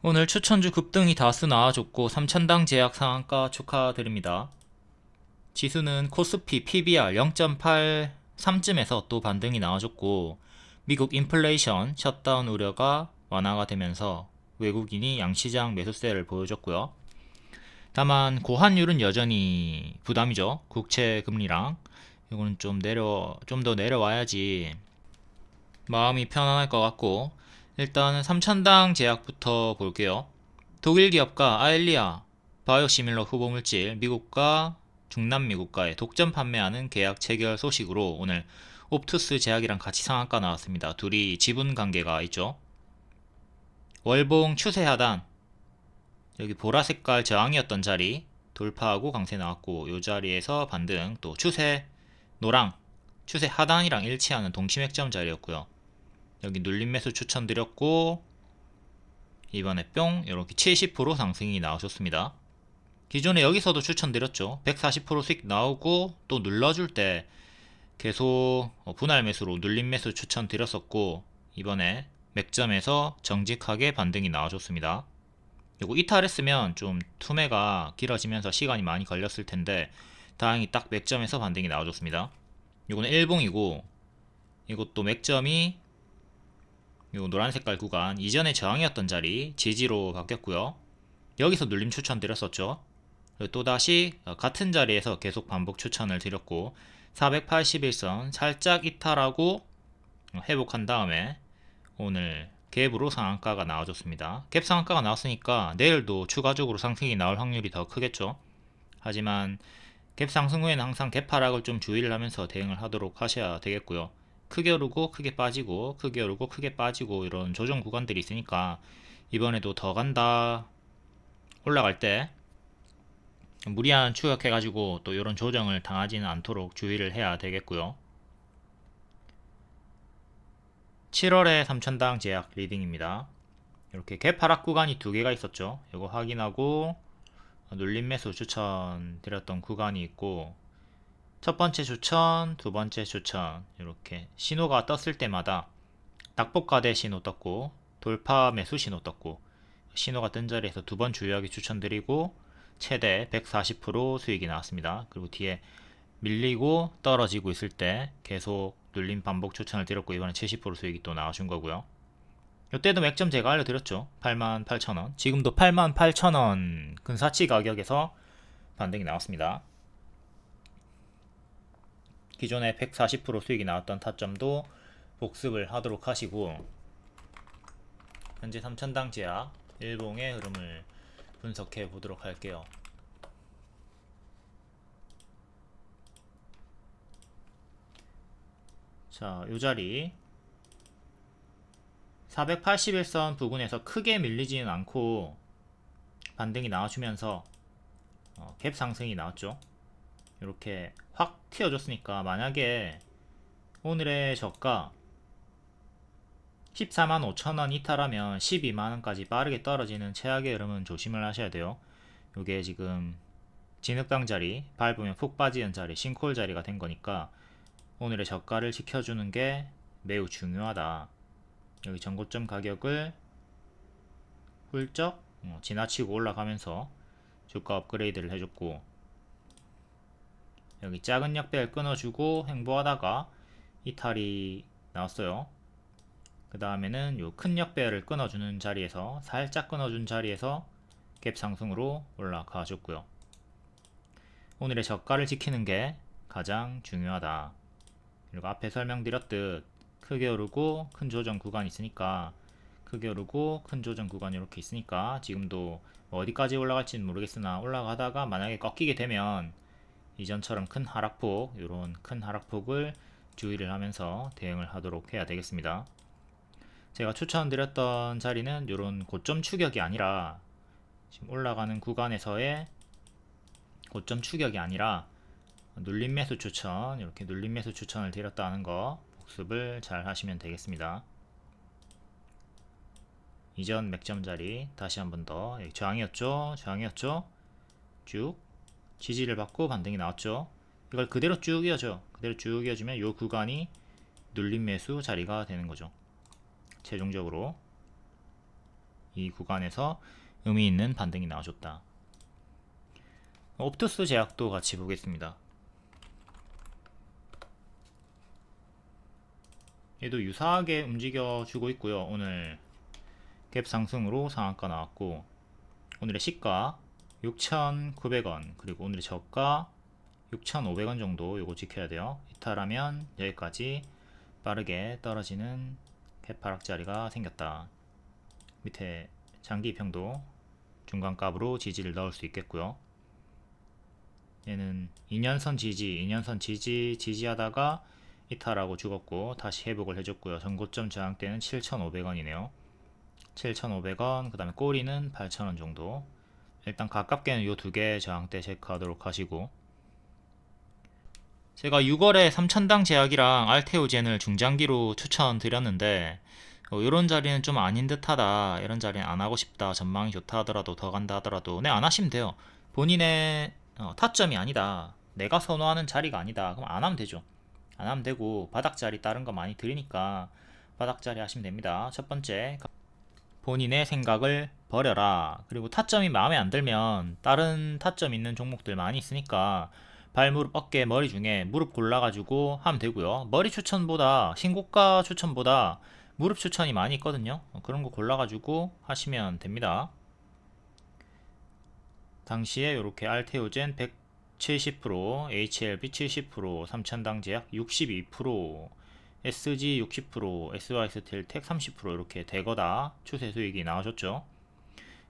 오늘 추천주 급등이 다수 나와줬고 3천당 제약 상한가 축하드립니다. 지수는 코스피 PBR 0.83쯤에서 또 반등이 나와줬고 미국 인플레이션 셧다운 우려가 완화가 되면서 외국인이 양시장 매수세를 보여줬고요. 다만 고환율은 여전히 부담이죠. 국채 금리랑 이거는 좀 더 내려와야지 마음이 편안할 것 같고, 일단 3천당 제약부터 볼게요. 독일 기업가 아엘리아 바이오시밀러 후보물질 미국과 중남미 국가에 독점 판매하는 계약 체결 소식으로 오늘 옵투스 제약이랑 같이 상한가 나왔습니다. 둘이 지분 관계가 있죠. 월봉 추세 하단, 여기 보라 색깔 저항이었던 자리 돌파하고 강세 나왔고, 이 자리에서 반등, 또 추세 노랑 추세 하단이랑 일치하는 동시맥점 자리였고요. 여기 눌림 매수 추천드렸고, 이번에 뿅 이렇게 70% 상승이 나오셨습니다. 기존에 여기서도 추천드렸죠. 140% 수익 나오고 또 눌러줄 때 계속 분할 매수로 눌림 매수 추천드렸었고, 이번에 맥점에서 정직하게 반등이 나와줬습니다. 요거 이탈했으면 좀 투매가 길어지면서 시간이 많이 걸렸을 텐데 다행히 딱 맥점에서 반등이 나와줬습니다. 요거는 일봉이고, 이것도 맥점이 요 노란 색깔 구간 이전에 저항이었던 자리 지지로 바뀌었고요. 여기서 눌림 추천드렸었죠. 또다시 같은 자리에서 계속 반복 추천을 드렸고, 481선 살짝 이탈하고 회복한 다음에 오늘 갭으로 상한가가 나와줬습니다. 갭 상한가가 나왔으니까 내일도 추가적으로 상승이 나올 확률이 더 크겠죠. 하지만 갭 상승 후에는 항상 갭 하락을 좀 주의를 하면서 대응을 하도록 하셔야 되겠고요. 크게 오르고 크게 빠지고 크게 오르고 크게 빠지고 이런 조정 구간들이 있으니까 이번에도 더 간다 올라갈 때 무리한 추격해가지고 또 이런 조정을 당하지는 않도록 주의를 해야 되겠고요. 7월에 3천당 제약 리딩입니다. 이렇게 갭 하락 구간이 두 개가 있었죠. 이거 확인하고 눌림 매수 추천 드렸던 구간이 있고, 첫 번째 추천, 두 번째 추천, 이렇게 신호가 떴을 때마다 낙폭과대 신호 떴고 돌파 매수 신호 떴고, 신호가 뜬 자리에서 두 번 주의하기 추천드리고 최대 140% 수익이 나왔습니다. 그리고 뒤에 밀리고 떨어지고 있을 때 계속 눌림 반복 추천을 드렸고, 이번에 70% 수익이 또 나와준 거고요. 이때도 맥점 제가 알려드렸죠. 88,000원. 지금도 88,000원 근사치 가격에서 반등이 나왔습니다. 기존에 140% 수익이 나왔던 타점도 복습을 하도록 하시고, 현재 3천당 제약 일봉의 흐름을 분석해 보도록 할게요. 자, 요 자리 481선 부근에서 크게 밀리지는 않고 반등이 나와주면서 갭 상승이 나왔죠. 이렇게 확 튀어줬으니까 만약에 오늘의 저가 145,000원 이탈하면 12만원까지 빠르게 떨어지는 최악의 흐름은 조심을 하셔야 돼요. 요게 지금 진흙당 자리 밟으면 푹 빠지는 자리 싱크홀 자리가 된 거니까 오늘의 저가를 지켜주는 게 매우 중요하다. 여기 전고점 가격을 훌쩍 지나치고 올라가면서 주가 업그레이드를 해줬고, 여기 작은 역배를 끊어주고 횡보하다가 이탈이 나왔어요. 그 다음에는 요 큰 역배를 끊어주는 자리에서 살짝 끊어준 자리에서 갭 상승으로 올라가 줬고요. 오늘의 저가를 지키는 게 가장 중요하다. 그리고 앞에 설명드렸듯 크게 오르고 큰 조정 구간이 있으니까, 크게 오르고 큰 조정 구간이 이렇게 있으니까 지금도 어디까지 올라갈지는 모르겠으나 올라가다가 만약에 꺾이게 되면 이전처럼 큰 하락폭, 이런 큰 하락폭을 주의를 하면서 대응을 하도록 해야 되겠습니다. 제가 추천드렸던 자리는 이런 고점 추격이 아니라, 지금 올라가는 구간에서의 고점 추격이 아니라 눌림 매수 추천, 이렇게 눌림 매수 추천을 드렸다는 거 복습을 잘 하시면 되겠습니다. 이전 맥점 자리 다시 한번 더, 여기 저항이었죠? 저항이었죠? 쭉 지지를 받고 반등이 나왔죠. 이걸 그대로 쭉 이어져. 그대로 쭉 이어지면 이 구간이 눌림 매수 자리가 되는 거죠. 최종적으로 이 구간에서 의미 있는 반등이 나와줬다. 옵투스 제약도 같이 보겠습니다. 얘도 유사하게 움직여 주고 있고요. 오늘 갭 상승으로 상한가 나왔고, 오늘의 시가 6,900원, 그리고 오늘의 저가 6,500원 정도 요거 지켜야 돼요. 이탈하면 여기까지 빠르게 떨어지는 갭하락 자리가 생겼다. 밑에 장기평도 중간값으로 지지를 넣을 수 있겠고요. 얘는 2년선 지지하다가 이탈하고 죽었고 다시 회복을 해줬고요. 전고점 저항대는 7,500원이네요. 7,500원, 그 다음에 꼬리는 8,000원 정도. 일단 가깝게는 요 두 개 저항대 체크하도록 하시고, 제가 6월에 3,000당 제약이랑 알테오젠을 중장기로 추천드렸는데 이런 자리는 좀 아닌 듯하다, 이런 자리는 안 하고 싶다, 전망이 좋다 하더라도 더 간다 하더라도 네, 안 하시면 돼요. 본인의 타점이 아니다, 내가 선호하는 자리가 아니다, 그럼 안 하면 되죠. 안 하면 되고, 바닥자리 다른 거 많이 드리니까 바닥자리 하시면 됩니다. 첫 번째, 본인의 생각을 버려라. 그리고 타점이 마음에 안 들면 다른 타점 있는 종목들 많이 있으니까 발, 무릎, 어깨, 머리 중에 무릎 골라가지고 하면 되고요. 머리 추천보다, 신고가 추천보다 무릎 추천이 많이 있거든요. 그런 거 골라가지고 하시면 됩니다. 당시에 이렇게 알테오젠 170%, HLB 70%, 3,000당 제약 62%, SG 60%, SYS텔텍 30% 이렇게 대거다 추세 수익이 나와줬죠.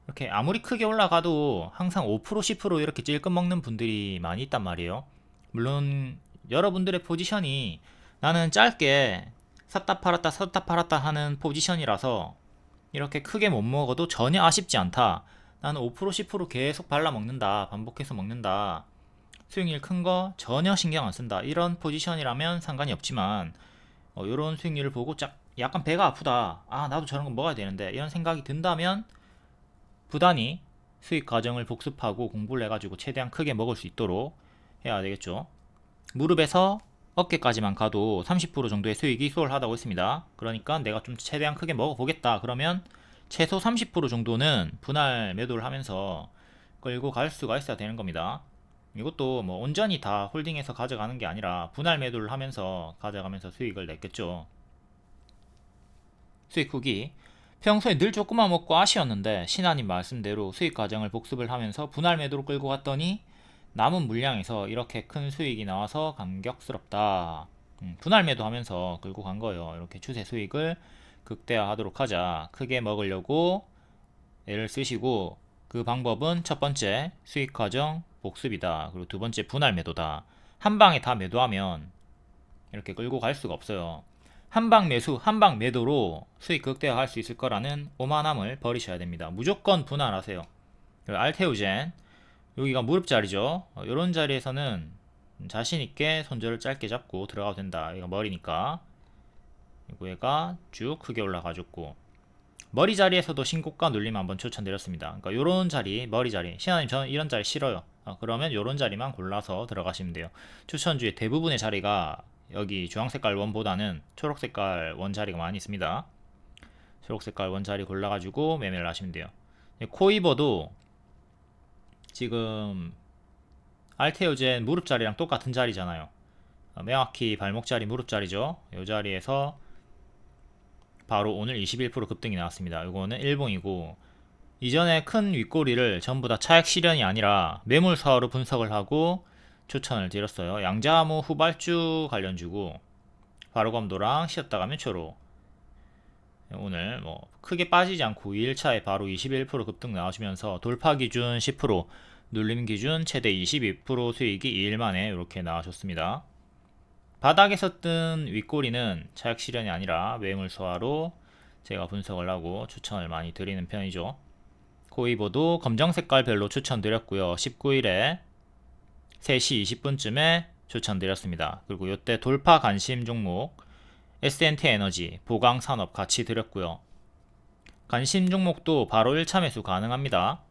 이렇게 아무리 크게 올라가도 항상 5%, 10% 이렇게 찔끔 먹는 분들이 많이 있단 말이에요. 물론 여러분들의 포지션이 나는 짧게 샀다 팔았다 샀다 팔았다 하는 포지션이라서 이렇게 크게 못 먹어도 전혀 아쉽지 않다. 나는 5%, 10% 계속 발라 먹는다, 반복해서 먹는다, 수익률 큰 거 전혀 신경 안 쓴다, 이런 포지션이라면 상관이 없지만 이런 수익률을 보고 약간 배가 아프다, 아 나도 저런 거 먹어야 되는데, 이런 생각이 든다면 부단히 수익 과정을 복습하고 공부를 해가지고 최대한 크게 먹을 수 있도록 해야 되겠죠. 무릎에서 어깨까지만 가도 30% 정도의 수익이 수월하다고 했습니다. 그러니까 내가 좀 최대한 크게 먹어보겠다 그러면 최소 30% 정도는 분할 매도를 하면서 끌고 갈 수가 있어야 되는 겁니다. 이것도 뭐 온전히 다 홀딩해서 가져가는 게 아니라 분할 매도를 하면서 가져가면서 수익을 냈겠죠. 수익 후기, 평소에 늘 조금만 먹고 아쉬웠는데 신하님 말씀대로 수익 과정을 복습을 하면서 분할 매도로 끌고 갔더니 남은 물량에서 이렇게 큰 수익이 나와서 감격스럽다. 분할 매도 하면서 끌고 간 거예요. 이렇게 추세 수익을 극대화하도록 하자. 크게 먹으려고 애를 쓰시고, 그 방법은 첫 번째 수익 과정 복습이다. 그리고 두 번째 분할 매도다. 한 방에 다 매도하면 이렇게 끌고 갈 수가 없어요. 한방 매수, 한방 매도로 수익 극대화할 수 있을 거라는 오만함을 버리셔야 됩니다. 무조건 분할하세요. 알테오젠, 여기가 무릎 자리죠. 이런 자리에서는 자신있게 손절을 짧게 잡고 들어가도 된다. 이거 머리니까. 그리고 얘가 쭉 크게 올라가줬고, 머리 자리에서도 신고가 눌림 한번 추천드렸습니다. 그러니까 요런 자리, 머리 자리, 신하님 저는 이런 자리 싫어요. 그러면 요런 자리만 골라서 들어가시면 돼요. 추천주의 대부분의 자리가 여기 주황색깔 원보다는 초록색깔 원 자리가 많이 있습니다. 초록색깔 원 자리 골라가지고 매매를 하시면 돼요. 코이버도 지금 알테오젠 무릎 자리랑 똑같은 자리잖아요. 명확히 발목 자리 무릎 자리죠. 이 자리에서 바로 오늘 21% 급등이 나왔습니다. 이거는 일봉이고, 이전에 큰 윗꼬리를 전부 다 차익 실현이 아니라 매물 사화로 분석을 하고 추천을 드렸어요. 양자암호 후발주 관련주고, 바로검도랑 쉬었다 가면 초로. 오늘 뭐 크게 빠지지 않고 2일차에 바로 21% 급등 나와주면서 돌파 기준 10%, 눌림 기준 최대 22% 수익이 2일 만에 이렇게 나와줬습니다. 바닥에서 뜬 윗꼬리는 차익 실현이 아니라 매물 소화로 제가 분석을 하고 추천을 많이 드리는 편이죠. 코이보도 검정색깔 별로 추천드렸고요. 19일에 3시 20분쯤에 추천드렸습니다. 그리고 이때 돌파 관심 종목 S&T 에너지, 보강산업 같이 드렸고요. 관심 종목도 바로 1차 매수 가능합니다.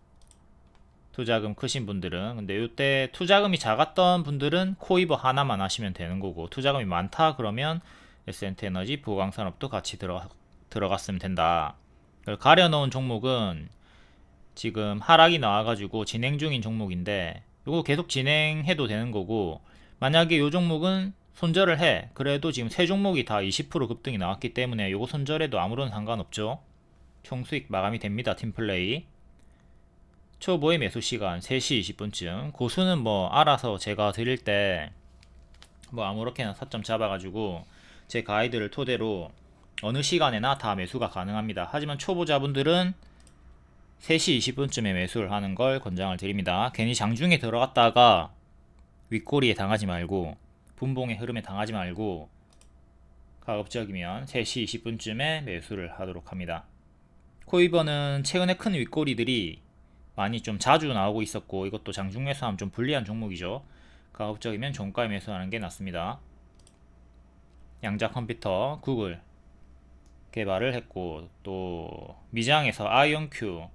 투자금 크신 분들은. 근데 이때 투자금이 작았던 분들은 코이버 하나만 하시면 되는 거고, 투자금이 많다 그러면 S&T 에너지, 보강산업도 같이 들어갔으면 된다. 가려놓은 종목은 지금 하락이 나와가지고 진행 중인 종목인데 이거 계속 진행해도 되는 거고, 만약에 이 종목은 손절을 해, 그래도 지금 세 종목이 다 20% 급등이 나왔기 때문에 이거 손절해도 아무런 상관없죠. 총수익 마감이 됩니다. 팀플레이 초보의 매수 시간 3시 20분쯤. 고수는 뭐 알아서 제가 드릴 때 뭐 아무렇게나 타점 잡아가지고 제 가이드를 토대로 어느 시간에나 다 매수가 가능합니다. 하지만 초보자분들은 3시 20분쯤에 매수를 하는 걸 권장을 드립니다. 괜히 장중에 들어갔다가 윗꼬리에 당하지 말고 분봉의 흐름에 당하지 말고 가급적이면 3시 20분쯤에 매수를 하도록 합니다. 코이버는 최근에 큰 윗꼬리들이 많이 좀 자주 나오고 있었고, 이것도 장중 매수하면 좀 불리한 종목이죠. 가급적이면 종가에 매수하는 게 낫습니다. 양자 컴퓨터 구글 개발을 했고, 또 미장에서 아이온큐,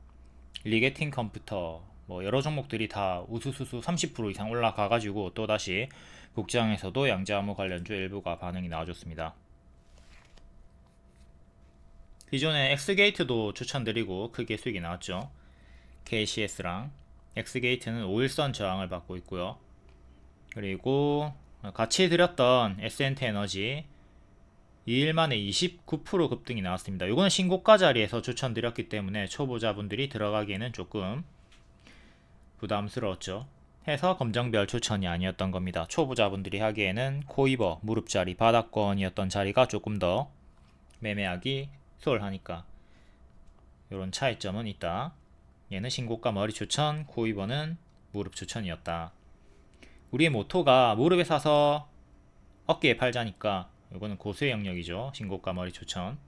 리게팅 컴퓨터, 뭐 여러 종목들이 다 우수수수 30% 이상 올라가가지고 또다시 국장에서도 양자암호 관련주 일부가 반응이 나와줬습니다. 기존에 엑스게이트도 추천드리고 크게 수익이 나왔죠. KCS랑 엑스게이트는 5일선 저항을 받고 있고요. 그리고 같이 드렸던 SNT에너지 2일 만에 29% 급등이 나왔습니다. 이거는 신고가 자리에서 추천드렸기 때문에 초보자분들이 들어가기에는 조금 부담스러웠죠. 해서 검정별 추천이 아니었던 겁니다. 초보자분들이 하기에는 코이버 무릎자리 바닥권이었던 자리가 조금 더 매매하기 수월하니까 이런 차이점은 있다. 얘는 신고가 머리 추천, 코이버는 무릎 추천이었다. 우리의 모토가 무릎에 사서 어깨에 팔자니까 이거는 고수의 영역이죠. 신고가 머리 추천.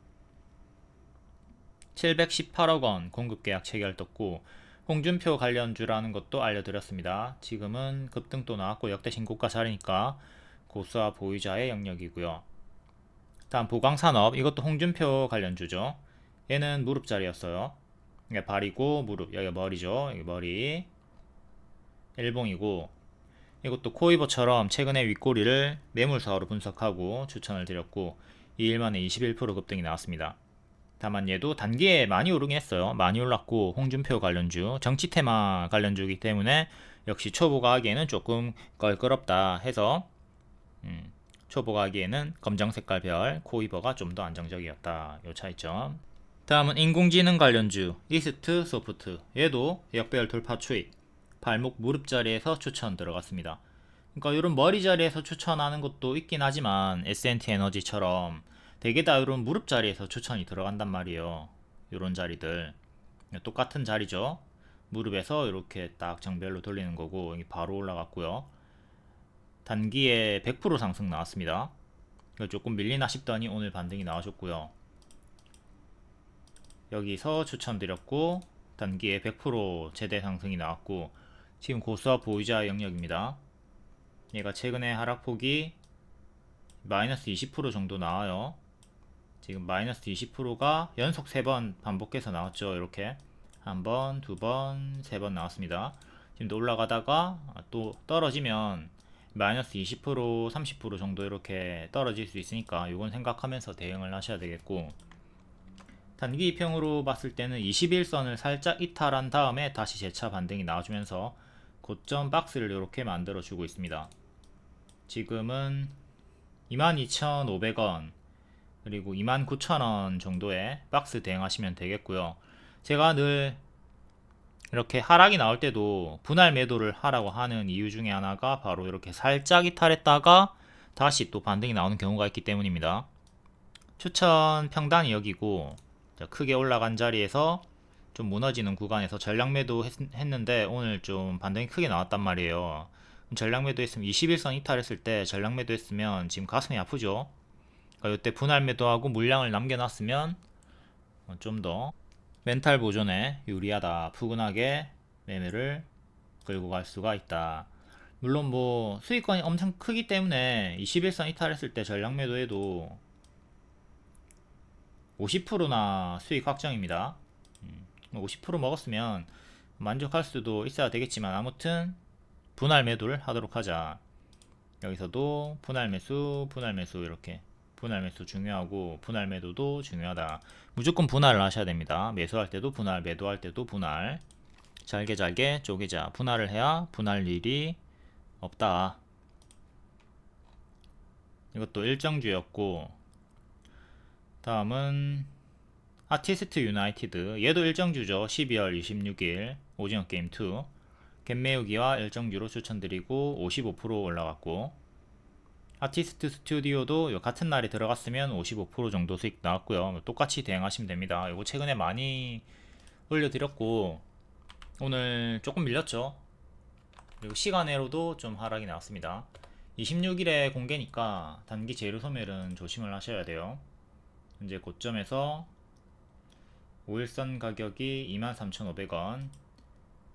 718억원 공급계약 체결 떴고, 홍준표 관련주라는 것도 알려드렸습니다. 지금은 급등 또 나왔고 역대 신고가 자리니까 고수와 보유자의 영역이고요. 다음 보강산업, 이것도 홍준표 관련주죠. 얘는 무릎 자리였어요. 이게 발이고 무릎, 여기가 머리죠. 여기 머리 일봉이고, 이것도 코이버처럼 최근에 윗꼬리를 매물사로 분석하고 추천을 드렸고 2일 만에 21% 급등이 나왔습니다. 다만 얘도 단기에 많이 오르긴 했어요. 많이 올랐고, 홍준표 관련주, 정치 테마 관련주이기 때문에 역시 초보가 하기에는 조금 껄끄럽다 해서 초보가 하기에는 검정 색깔 별 코이버가 좀 더 안정적이었다. 요 차이점. 다음은 인공지능 관련주 리스트 소프트, 얘도 역배열 돌파 추익, 발목 무릎 자리에서 추천 들어갔습니다. 그러니까 이런 머리 자리에서 추천하는 것도 있긴 하지만 S&T 에너지처럼 대개 다 이런 무릎 자리에서 추천이 들어간단 말이에요. 이런 자리들 똑같은 자리죠. 무릎에서 이렇게 딱 정별로 돌리는 거고, 바로 올라갔고요. 단기에 100% 상승 나왔습니다. 조금 밀리나 싶더니 오늘 반등이 나와줬고요. 여기서 추천드렸고 단기에 100% 최대 상승이 나왔고, 지금 고수와 보유자 영역입니다. 얘가 최근에 하락폭이 마이너스 20% 정도 나와요. 지금 마이너스 20%가 연속 3번 반복해서 나왔죠. 이렇게 한번, 두번, 3번 나왔습니다. 지금도 올라가다가 또 떨어지면 마이너스 20%, 30% 정도 이렇게 떨어질 수 있으니까 이건 생각하면서 대응을 하셔야 되겠고, 단기 이평으로 봤을 때는 21선을 살짝 이탈한 다음에 다시 재차 반등이 나와주면서 고점 박스를 이렇게 만들어 주고 있습니다. 지금은 22,500원 그리고 29,000원 정도의 박스 대응하시면 되겠고요. 제가 늘 이렇게 하락이 나올 때도 분할 매도를 하라고 하는 이유 중에 하나가 바로 이렇게 살짝 이탈했다가 다시 또 반등이 나오는 경우가 있기 때문입니다. 추천 평단이 여기고, 크게 올라간 자리에서 좀 무너지는 구간에서 전량 매도 했는데 오늘 좀 반등이 크게 나왔단 말이에요. 전량 매도 했으면 21선 이탈했을 때 전량 매도 했으면 지금 가슴이 아프죠. 그러니까 이때 분할 매도하고 물량을 남겨놨으면 좀 더 멘탈 보존에 유리하다, 푸근하게 매매를 끌고 갈 수가 있다. 물론 뭐 수익권이 엄청 크기 때문에 21선 이탈했을 때 전량 매도해도 50%나 수익 확정입니다. 50% 먹었으면 만족할 수도 있어야 되겠지만 아무튼 분할 매도를 하도록 하자. 여기서도 분할 매수, 분할 매수 이렇게 분할 매수 중요하고 분할 매도도 중요하다. 무조건 분할을 하셔야 됩니다. 매수할 때도 분할, 매도할 때도 분할. 잘게 잘게 쪼개자. 분할을 해야 분할 일이 없다. 이것도 일정주였고, 다음은 아티스트 유나이티드. 얘도 일정주죠. 12월 26일 오징어 게임 2 갭 메우기와 일정주로 추천드리고 55% 올라갔고, 아티스트 스튜디오도 같은 날에 들어갔으면 55% 정도 수익 나왔고요. 똑같이 대응하시면 됩니다. 이거 최근에 많이 올려드렸고 오늘 조금 밀렸죠. 그리고 시간외로도 좀 하락이 나왔습니다. 26일에 공개니까 단기 재료 소멸은 조심을 하셔야 돼요. 현재 고점에서 5일선 가격이 23,500원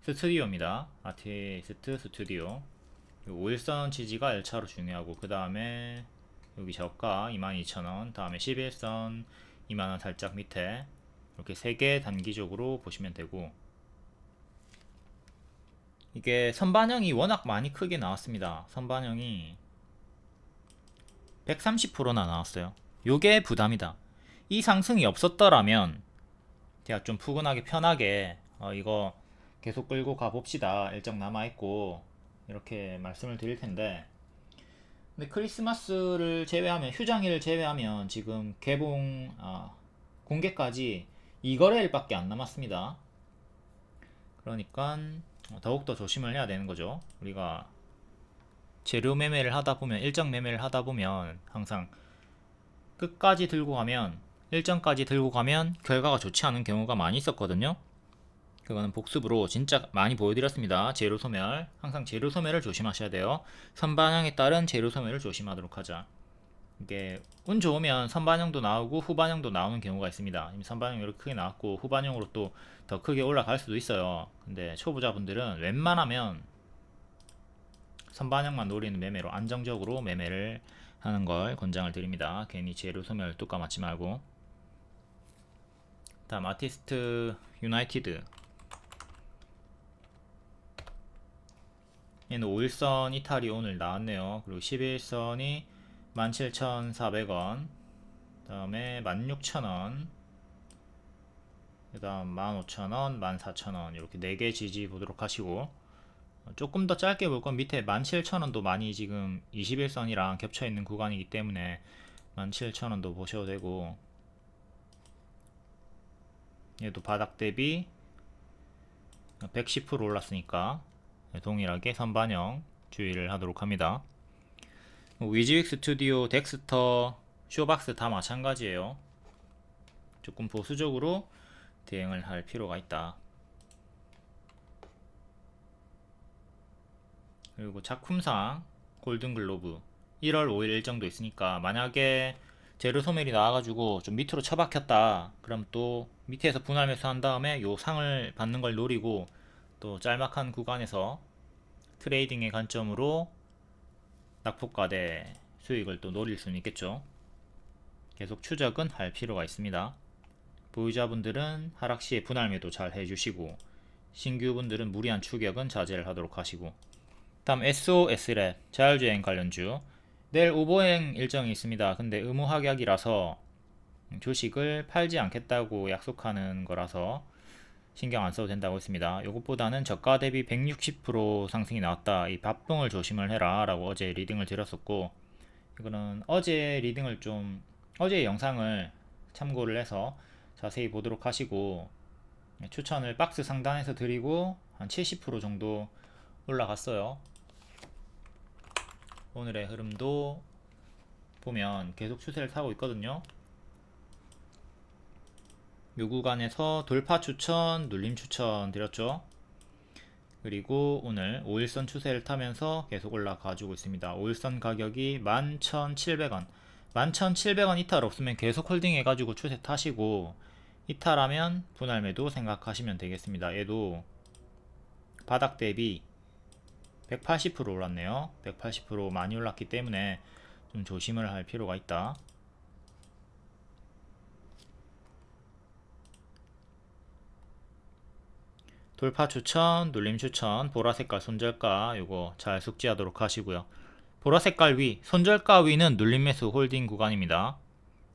스튜디오입니다. 아티스트 스튜디오 5일선 지지가 1차로 중요하고, 그 다음에 여기 저가 22,000원, 다음에 11선 2만원 살짝 밑에 이렇게 3개 단기적으로 보시면 되고, 이게 선반영이 워낙 많이 크게 나왔습니다. 선반영이 130%나 나왔어요. 요게 부담이다. 이 상승이 없었더라면 제가 좀 푸근하게 편하게 이거 계속 끌고 가봅시다, 일정 남아있고, 이렇게 말씀을 드릴 텐데, 근데 크리스마스를 제외하면, 휴장일을 제외하면 지금 개봉 공개까지 2거래일밖에 안 남았습니다. 그러니까 더욱더 조심을 해야 되는 거죠. 우리가 재료 매매를 하다 보면, 일정 매매를 하다 보면 항상 끝까지 들고 가면, 일정까지 들고 가면 결과가 좋지 않은 경우가 많이 있었거든요. 그거는 복습으로 진짜 많이 보여드렸습니다. 재료 소멸, 항상 재료 소멸을 조심하셔야 돼요. 선반영에 따른 재료 소멸을 조심하도록 하자. 이게 운 좋으면 선반영도 나오고 후반영도 나오는 경우가 있습니다. 이미 선반영 이렇게 크게 나왔고 후반영으로 또 더 크게 올라갈 수도 있어요. 근데 초보자분들은 웬만하면 선반영만 노리는 매매로 안정적으로 매매를 하는 걸 권장을 드립니다. 괜히 재료 소멸 뚜까 맞지 말고. 다음 아티스트 유나이티드. 얘는 5일선 이탈이 오늘 나왔네요. 그리고 11선이 17,400원, 그 다음에 16,000원, 그 다음 15,000원, 14,000원 이렇게 4개 지지 보도록 하시고, 조금 더 짧게 볼 건 밑에 17,000원도 많이 지금 21선이랑 겹쳐있는 구간이기 때문에 17,000원도 보셔도 되고, 얘도 바닥 대비 110% 올랐으니까 동일하게 선반영 주의를 하도록 합니다. 위즈윅 스튜디오, 덱스터, 쇼박스 다 마찬가지예요. 조금 보수적으로 대응을 할 필요가 있다. 그리고 작품상 골든글로브 1월 5일 일정도 있으니까, 만약에 재료 소멸이 나와가지고 좀 밑으로 처박혔다 그럼 또 밑에서 분할 매수한 다음에 요 상을 받는 걸 노리고 또 짤막한 구간에서 트레이딩의 관점으로 낙폭과대 수익을 또 노릴 수는 있겠죠. 계속 추적은 할 필요가 있습니다. 보유자분들은 하락시에 분할 매도 잘 해주시고, 신규분들은 무리한 추격은 자제를 하도록 하시고. 다음 SOS랩 자율주행 관련주. 내일 오보행 일정이 있습니다. 근데 의무합약이라서 주식을 팔지 않겠다고 약속하는 거라서 신경 안 써도 된다고 했습니다. 이것보다는 저가 대비 160% 상승이 나왔다, 이 밥봉을 조심을 해라 라고 어제 리딩을 드렸었고, 이거는 어제 리딩을 좀, 어제 영상을 참고를 해서 자세히 보도록 하시고, 추천을 박스 상단에서 드리고 한 70% 정도 올라갔어요. 오늘의 흐름도 보면 계속 추세를 타고 있거든요. 요 구간에서 돌파 추천, 눌림 추천 드렸죠. 그리고 오늘 5일선 추세를 타면서 계속 올라가지고 있습니다. 5일선 가격이 11,700원. 11,700원 이탈 없으면 계속 홀딩 해가지고 추세 타시고, 이탈하면 분할 매도 생각하시면 되겠습니다. 얘도 바닥 대비 180% 올랐네요. 180% 많이 올랐기 때문에 좀 조심을 할 필요가 있다. 돌파 추천, 눌림 추천, 보라색깔 손절가 요거 잘 숙지하도록 하시고요. 보라색깔 위, 손절가 위는 눌림매수 홀딩 구간입니다.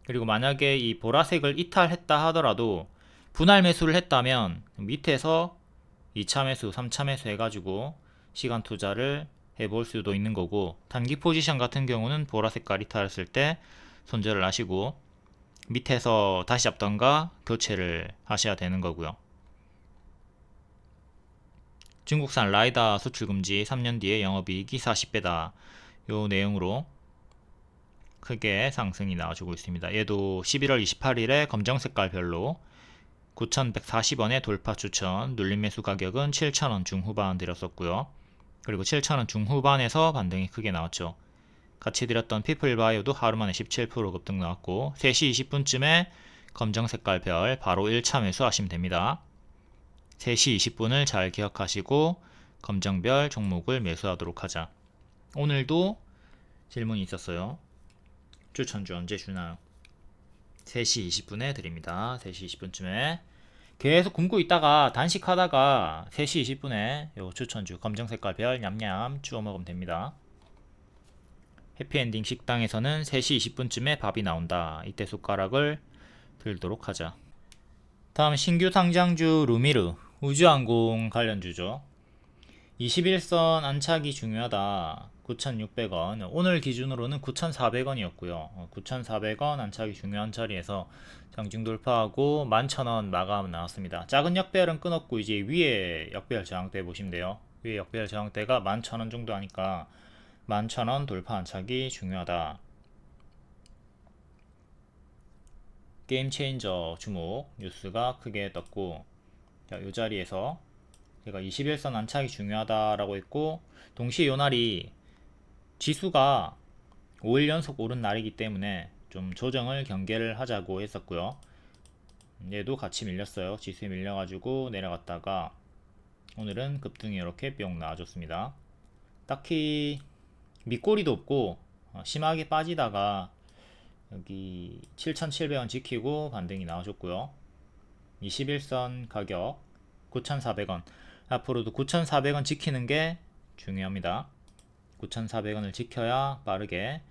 그리고 만약에 이 보라색을 이탈했다 하더라도 분할 매수를 했다면 밑에서 2차 매수, 3차 매수 해가지고 시간 투자를 해볼 수도 있는 거고, 단기 포지션 같은 경우는 보라색깔 이탈했을 때 손절을 하시고 밑에서 다시 잡던가 교체를 하셔야 되는 거고요. 중국산 라이다 수출 금지 3년 뒤에 영업이익이 40배다. 요 내용으로 크게 상승이 나와주고 있습니다. 얘도 11월 28일에 검정색깔 별로 9,140원에 돌파 추천, 눌림 매수 가격은 7,000원 중후반 드렸었고요. 그리고 7,000원 중후반에서 반등이 크게 나왔죠. 같이 드렸던 피플바이오도 하루만에 17% 급등 나왔고, 3시 20분쯤에 검정색깔 별 바로 1차 매수하시면 됩니다. 3시 20분을 잘 기억하시고 검정별 종목을 매수하도록 하자. 오늘도 질문이 있었어요. 추천주 언제 주나요? 3시 20분에 드립니다. 3시 20분쯤에 계속 굶고 있다가 단식하다가 3시 20분에 요 추천주 검정색깔 별 냠냠 주워 먹으면 됩니다. 해피엔딩 식당에서는 3시 20분쯤에 밥이 나온다. 이때 숟가락을 들도록 하자. 다음 신규 상장주 루미르 우주항공 관련주죠. 21선 안착이 중요하다. 9,600원. 오늘 기준으로는 9,400원이었고요. 9,400원 안착이 중요한 자리에서 장중 돌파하고 11,000원 마감 나왔습니다. 작은 역배열은 끊었고 이제 위에 역배열 저항대 보시면 돼요. 위에 역배열 저항대가 11,000원 정도 하니까 11,000원 돌파 안착이 중요하다. 게임 체인저 주목 뉴스가 크게 떴고, 자, 이 자리에서 제가 21선 안착이 중요하다라고 했고, 동시에 요 날이 지수가 5일 연속 오른 날이기 때문에 좀 조정을 경계를 하자고 했었고요. 얘도 같이 밀렸어요. 지수에 밀려가지고 내려갔다가 오늘은 급등이 이렇게 뿅 나와줬습니다. 딱히 밑꼬리도 없고 심하게 빠지다가 여기 7,700원 지키고 반등이 나와줬고요. 21선 가격 9,400원. 앞으로도 9,400원 지키는 게 중요합니다. 9,400원을 지켜야 빠르게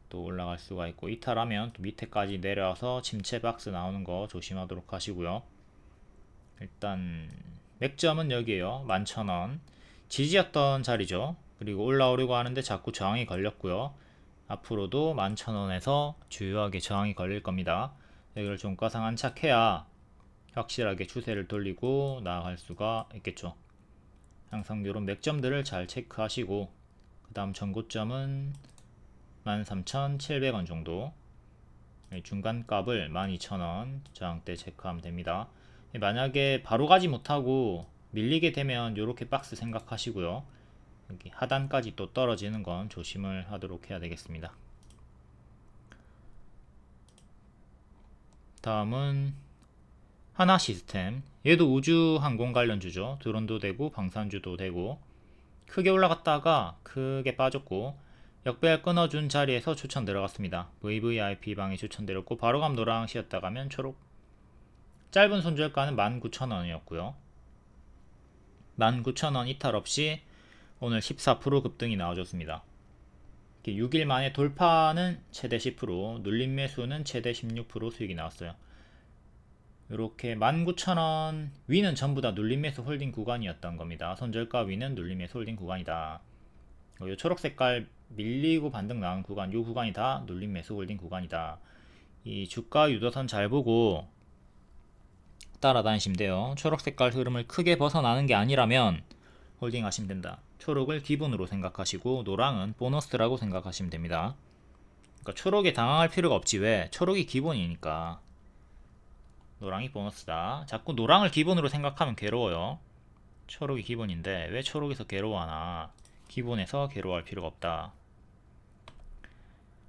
또 올라갈 수가 있고, 이탈하면 또 밑에까지 내려와서 침체 박스 나오는 거 조심하도록 하시고요. 일단 맥점은 여기에요. 11,000원 지지였던 자리죠. 그리고 올라오려고 하는데 자꾸 저항이 걸렸고요. 앞으로도 11,000원에서 주요하게 저항이 걸릴 겁니다. 여기를 종가상 안착해야 확실하게 추세를 돌리고 나아갈 수가 있겠죠. 항상 이런 맥점들을 잘 체크하시고, 그 다음 전고점은 13,700원 정도, 중간값을 12,000원 저항대 체크하면 됩니다. 만약에 바로 가지 못하고 밀리게 되면 이렇게 박스 생각하시고요. 여기 하단까지 또 떨어지는 건 조심을 하도록 해야 되겠습니다. 다음은 하나시스템. 얘도 우주항공 관련주죠. 드론도 되고 방산주도 되고, 크게 올라갔다가 크게 빠졌고 역배열 끊어준 자리에서 추천 들어갔습니다. VVIP 방에 추천 드렸고, 바로감 노랑 쉬었다 가면 초록. 짧은 손절가는 19,000원이었고요 19,000원 이탈 없이 오늘 14% 급등이 나와줬습니다. 6일 만에 돌파는 최대 10%, 눌림 매수는 최대 16% 수익이 나왔어요. 이렇게 19,000원 위는 전부 다 눌림 매수 홀딩 구간이었던 겁니다. 손절가 위는 눌림 매수 홀딩 구간이다. 이 초록 색깔 밀리고 반등 나온 구간, 이 구간이 다 눌림 매수 홀딩 구간이다. 이 주가 유도선 잘 보고 따라다니시면 돼요. 초록 색깔 흐름을 크게 벗어나는 게 아니라면 홀딩 하시면 된다. 초록을 기본으로 생각하시고 노랑은 보너스라고 생각하시면 됩니다. 그러니까 초록에 당황할 필요가 없지. 왜? 초록이 기본이니까. 노랑이 보너스다. 자꾸 노랑을 기본으로 생각하면 괴로워요. 초록이 기본인데 왜 초록에서 괴로워하나. 기본에서 괴로워할 필요가 없다.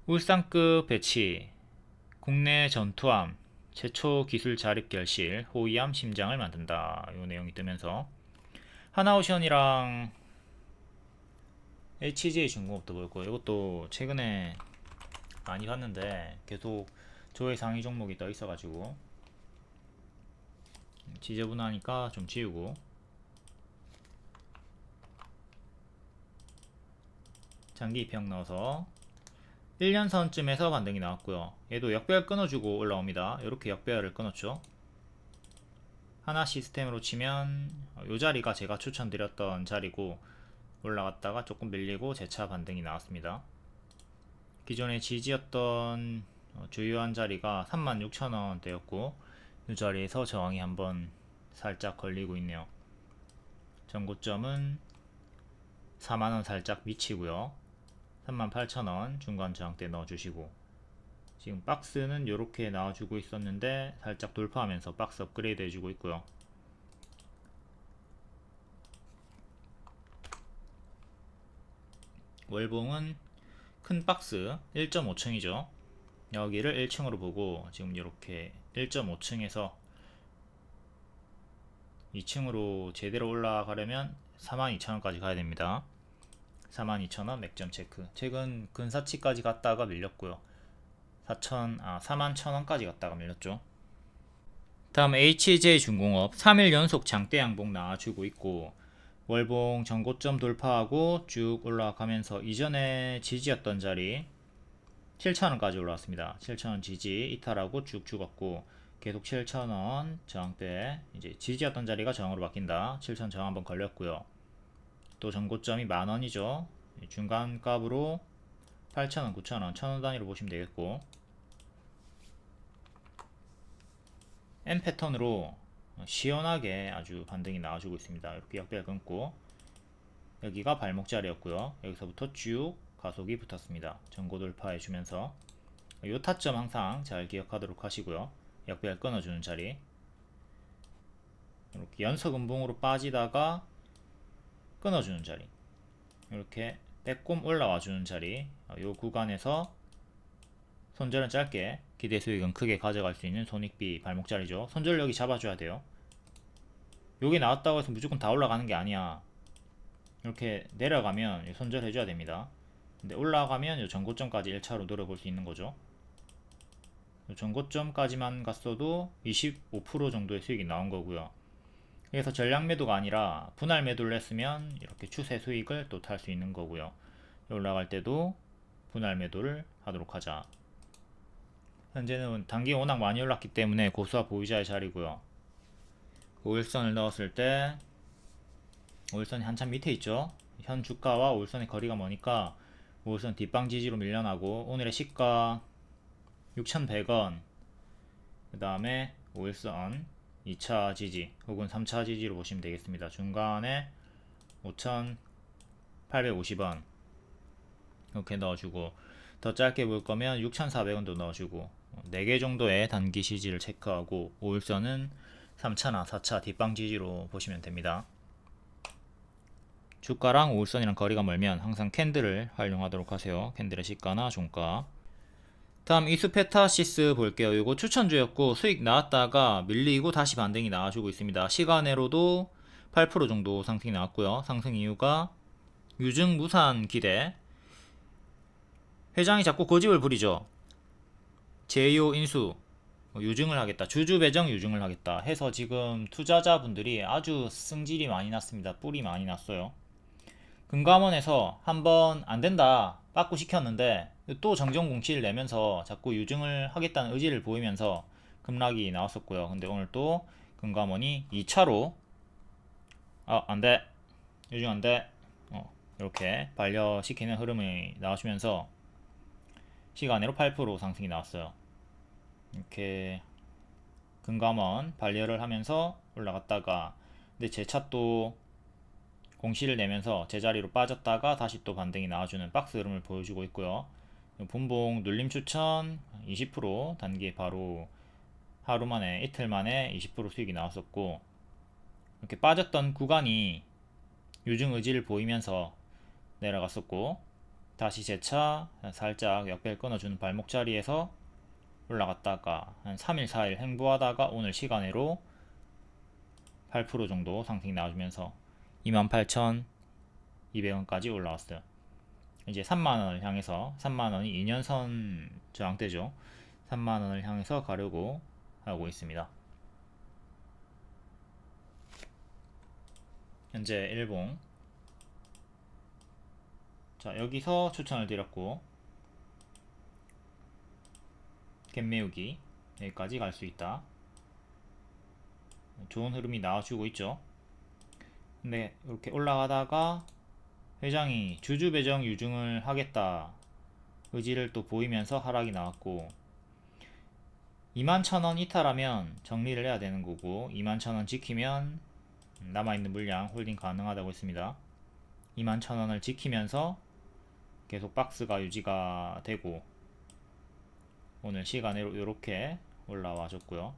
울산급 배치, 국내 전투함 최초 기술 자립 결실, 호위함 심장을 만든다. 이 내용이 뜨면서 하나오션이랑 HJ 중공업도 보였고, 이것도 최근에 많이 봤는데 계속 조회 상위 종목이 떠 있어가지고 지저분하니까 좀 지우고, 장기 입형 넣어서 1년선쯤에서 반등이 나왔고요. 얘도 역배열 끊어주고 올라옵니다. 이렇게 역배열을 끊었죠. 하나 시스템으로 치면 이 자리가 제가 추천드렸던 자리고, 올라갔다가 조금 밀리고 재차 반등이 나왔습니다. 기존의 지지였던 주요한 자리가 36,000원대였고 이 자리에서 저항이 한번 살짝 걸리고 있네요. 전고점은 4만원 살짝 미치고요. 38,000원 중간 저항대 넣어주시고, 지금 박스는 이렇게 나와주고 있었는데 살짝 돌파하면서 박스 업그레이드 해주고 있고요. 월봉은 큰 박스 1.5층이죠. 여기를 1층으로 보고 지금 이렇게 1.5층에서 2층으로 제대로 올라가려면 42,000원까지 가야 됩니다. 42,000원 맥점 체크. 최근 근사치까지 갔다가 밀렸고요. 41,000원까지 갔다가 밀렸죠. 다음 HJ중공업 3일 연속 장대 양봉 나와주고 있고, 월봉 전고점 돌파하고 쭉 올라가면서 이전에 지지였던 자리 7,000원까지 올라왔습니다. 7,000원 지지 이탈하고 쭉 죽었고, 계속 7,000원 저항대, 이제 지지였던 자리가 저항으로 바뀐다. 7,000원 저항 한번 걸렸고요. 또 전고점이 만원이죠. 중간값으로 8,000원, 9,000원, 1,000원 단위로 보시면 되겠고, M 패턴으로 시원하게 아주 반등이 나와주고 있습니다. 이렇게 역배열 끊고, 여기가 발목 자리였고요. 여기서부터 쭉 가속이 붙었습니다. 전고 돌파해 주면서 이 타점 항상 잘 기억하도록 하시고요. 역배열 끊어주는 자리, 이렇게 연속 음봉으로 빠지다가 끊어주는 자리, 이렇게 빼꼼 올라와 주는 자리, 이 구간에서 손절은 짧게, 기대 수익은 크게 가져갈 수 있는 손익비 발목 자리죠. 손절력이 잡아줘야 돼요. 여기 나왔다고 해서 무조건 다 올라가는 게 아니야. 이렇게 내려가면 손절 해줘야 됩니다. 근데 올라가면 이 전고점까지 1차로 노려볼 수 있는 거죠. 전고점까지만 갔어도 25% 정도의 수익이 나온 거고요. 그래서 전량 매도가 아니라 분할 매도를 했으면 이렇게 추세 수익을 또 탈 수 있는 거고요. 올라갈 때도 분할 매도를 하도록 하자. 현재는 단기 워낙 많이 올랐기 때문에 고수와 보유자의 자리고요. 5일선을 넣었을 때 5일선이 한참 밑에 있죠. 현 주가와 5일선의 거리가 머니까 5일선 뒷방 지지로 밀려나고, 오늘의 시가 6,100원, 그 다음에 5일선 2차 지지 혹은 3차 지지로 보시면 되겠습니다. 중간에 5,850원 이렇게 넣어주고, 더 짧게 볼 거면 6,400원도 넣어주고, 4개 정도의 단기 지지를 체크하고 5일선은 3차나 4차 뒷방 지지로 보시면 됩니다. 주가랑 5일선이랑 거리가 멀면 항상 캔들을 활용하도록 하세요. 캔들의 시가나 종가. 다음 이수페타시스 볼게요. 이거 추천주였고 수익 나왔다가 밀리고 다시 반등이 나와주고 있습니다. 시간으로도 8% 정도 상승이 나왔고요. 상승 이유가 유증 무산 기대, 회장이 자꾸 고집을 부리죠. 제이오 인수 유증을 하겠다, 주주 배정 유증을 하겠다 해서 지금 투자자분들이 아주 승질이 많이 났습니다. 뿔이 많이 났어요. 금감원에서 한번 안된다 빠꾸 시켰는데 또 정정공시를 내면서 자꾸 유증을 하겠다는 의지를 보이면서 급락이 나왔었고요. 근데 오늘 또 금감원이 2차로 안돼, 유증 안돼, 이렇게 반려시키는 흐름이 나와주면서 시간으로 8% 상승이 나왔어요. 이렇게 금감원 반려를 하면서 올라갔다가, 근데 재차 또 공시를 내면서 제자리로 빠졌다가 다시 또 반등이 나와주는 박스 흐름을 보여주고 있고요. 분봉 눌림 추천 20% 단기 바로 하루 만에, 이틀 만에 20% 수익이 나왔었고, 이렇게 빠졌던 구간이 유증 의지를 보이면서 내려갔었고, 다시 재차 살짝 역배를 끊어주는 발목 자리에서 올라갔다가 한 3일 4일 횡보하다가 오늘 시간으로 8% 정도 상승이 나와주면서 28,200원까지 올라왔어요. 이제 3만원을 향해서, 3만원이 2년선 저항대죠. 3만원을 향해서 가려고 하고 있습니다. 현재 일봉, 자, 자, 여기서 추천을 드렸고 갭 메우기 여기까지 갈 수 있다. 좋은 흐름이 나와주고 있죠. 근데 이렇게 올라가다가 회장이 주주 배정 유증을 하겠다 의지를 또 보이면서 하락이 나왔고 21,000원 이탈하면 정리를 해야 되는 거고 21,000원 지키면 남아있는 물량 홀딩 가능하다고 했습니다. 21,000원을 지키면서 계속 박스가 유지가 되고 오늘 시간에 이렇게 올라와 줬고요.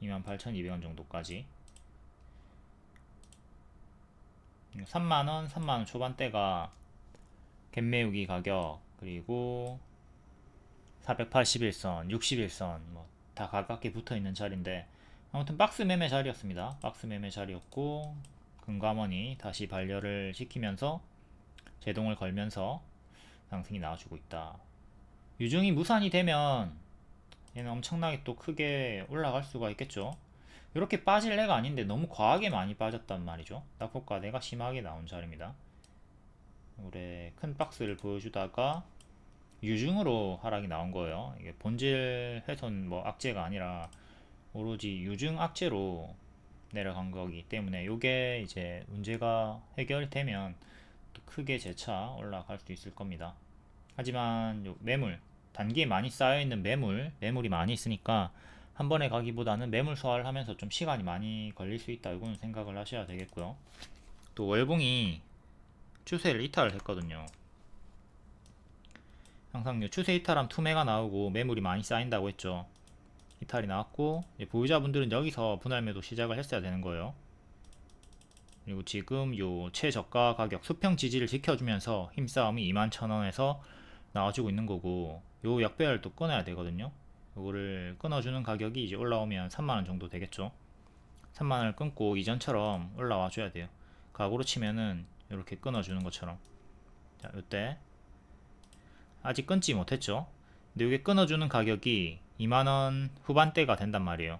28,200원 정도까지 3만원, 3만원 초반대가 갭 메우기 가격 그리고 481선, 61선 뭐 다 가깝게 붙어있는 자리인데 아무튼 박스 매매 자리였습니다. 박스 매매 자리였고 금감원이 다시 반려를 시키면서 제동을 걸면서 상승이 나와주고 있다. 유증이 무산이 되면 얘는 엄청나게 또 크게 올라갈 수가 있겠죠. 이렇게 빠질 애가 아닌데 너무 과하게 많이 빠졌단 말이죠. 낙폭과대가 심하게 나온 자리입니다. 올해 큰 박스를 보여주다가 유증으로 하락이 나온 거예요. 이게 본질 훼손 뭐 악재가 아니라 오로지 유증 악재로 내려간 거기 때문에 이게 이제 문제가 해결되면 또 크게 재차 올라갈 수 있을 겁니다. 하지만 요 매물 단기에 많이 쌓여있는 매물이 많이 있으니까 한 번에 가기보다는 매물 소화를 하면서 좀 시간이 많이 걸릴 수 있다. 이거는 생각을 하셔야 되겠고요. 또 월봉이 추세를 이탈을 했거든요. 항상 추세 이탈하면 투매가 나오고 매물이 많이 쌓인다고 했죠. 이탈이 나왔고 보유자분들은 여기서 분할 매도 시작을 했어야 되는 거예요. 그리고 지금 요 최저가 가격 수평 지지를 지켜주면서 힘싸움이 21,000원에서 나와주고 있는 거고 요 역배열을 또 끊어야 되거든요. 요거를 끊어주는 가격이 이제 올라오면 3만원 정도 되겠죠. 3만원을 끊고 이전처럼 올라와 줘야 돼요. 각오로 치면은 이렇게 끊어주는 것처럼. 자, 요때 아직 끊지 못했죠. 근데 이게 끊어주는 가격이 2만원 후반대가 된단 말이에요.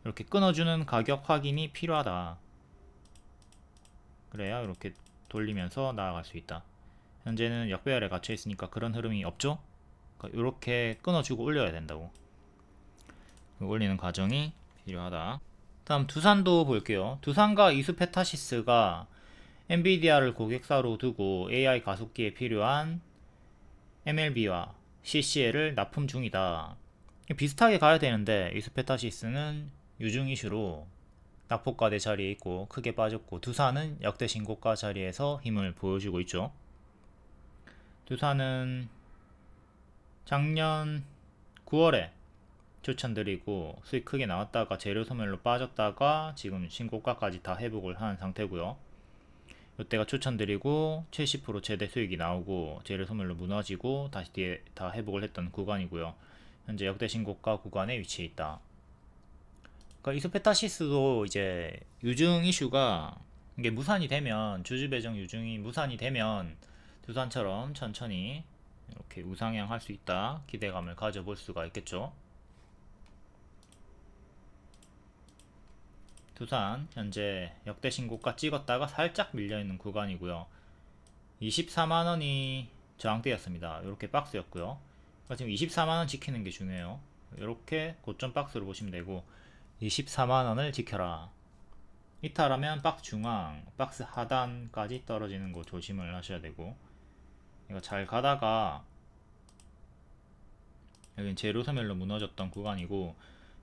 이렇게 끊어주는 가격 확인이 필요하다. 그래야 이렇게 돌리면서 나아갈 수 있다. 현재는 역배열에 갇혀 있으니까 그런 흐름이 없죠. 그러니까 이렇게 끊어주고 올려야 된다고. 올리는 과정이 필요하다. 다음 두산도 볼게요. 두산과 이수페타시스가 엔비디아를 고객사로 두고 AI 가속기에 필요한 MLB와 CCL을 납품 중이다. 비슷하게 가야 되는데 이수페타시스는 유증 이슈로 낙폭과대 자리에 있고 크게 빠졌고 두산은 역대 신고가 자리에서 힘을 보여주고 있죠. 두산은 작년 9월에 추천드리고 수익 크게 나왔다가 재료 소멸로 빠졌다가 지금 신고가까지 다 회복을 한 상태고요. 이때가 추천드리고 70% 최대 수익이 나오고 재료 소멸로 무너지고 다시 뒤에 다 회복을 했던 구간이고요. 현재 역대 신고가 구간에 위치해 있다. 그러니까 이소페타시스도 이제 유증 이슈가 이게 무산이 되면 주주 배정 유증이 무산이 되면 두산처럼 천천히 이렇게 우상향 할 수 있다. 기대감을 가져볼 수가 있겠죠. 두산 현재 역대 신고가 찍었다가 살짝 밀려있는 구간이고요. 24만원이 저항대였습니다. 이렇게 박스였고요. 그러니까 지금 24만원 지키는 게 중요해요. 이렇게 고점 박스로 보시면 되고 24만원을 지켜라. 이탈하면 박스 중앙, 박스 하단까지 떨어지는 거 조심을 하셔야 되고 이거 잘 가다가 여긴 제로 소멸로 무너졌던 구간이고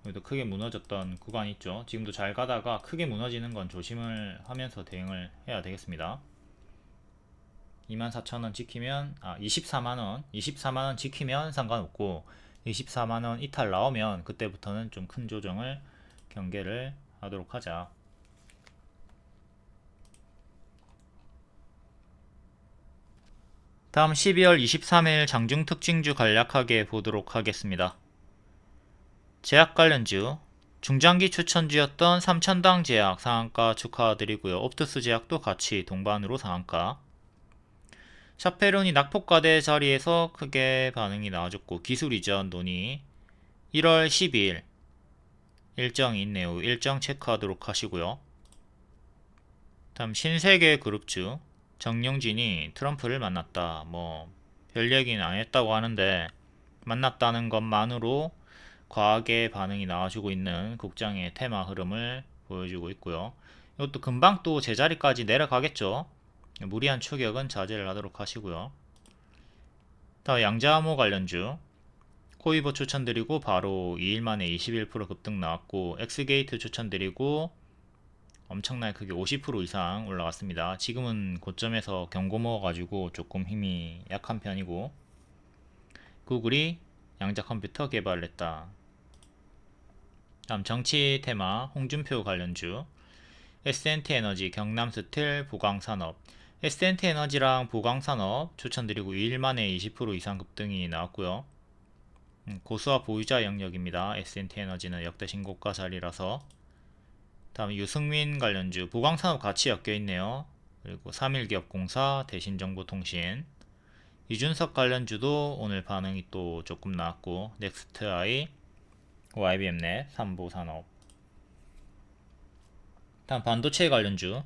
여기도 크게 무너졌던 구간이 있죠. 지금도 잘 가다가 크게 무너지는 건 조심을 하면서 대응을 해야 되겠습니다. 24,000원 지키면 24만원 지키면 상관없고 24만원 이탈 나오면 그때부터는 좀 큰 조정을 경계를 하도록 하자. 다음 12월 23일 장중 특징주 간략하게 보도록 하겠습니다. 제약 관련주 중장기 추천주였던 삼천당 제약 상한가 축하드리고요. 옵투스 제약도 같이 동반으로 상한가. 샤페론이 낙폭과대 자리에서 크게 반응이 나와줬고 기술 이전 논의 1월 12일 일정이 있네요. 일정 체크하도록 하시고요. 다음 신세계 그룹주 정영진이 트럼프를 만났다. 뭐 별 얘기는 안 했다고 하는데 만났다는 것만으로 과하게 반응이 나와주고 있는 국장의 테마 흐름을 보여주고 있고요. 이것도 금방 또 제자리까지 내려가겠죠. 무리한 추격은 자제를 하도록 하시고요. 다음 양자암호 관련주 코이버 추천드리고 바로 2일 만에 21% 급등 나왔고 엑스게이트 추천드리고 엄청나게 크게 50% 이상 올라갔습니다. 지금은 고점에서 경고 먹어가지고 조금 힘이 약한 편이고 구글이 양자 컴퓨터 개발을 했다. 다음 정치 테마 홍준표 관련주 S&T 에너지, 경남스틸, 보강산업 S&T 에너지랑 보강산업 추천드리고 2일 만에 20% 이상 급등이 나왔고요. 고수와 보유자 영역입니다. S&T 에너지는 역대 신고가 자리라서. 다음 유승민 관련주 보강산업 같이 엮여있네요. 그리고 3일기업공사, 대신정보통신 이준석 관련주도 오늘 반응이 또 조금 나왔고 넥스트아이, YBM넷, 삼보산업. 다음 반도체 관련주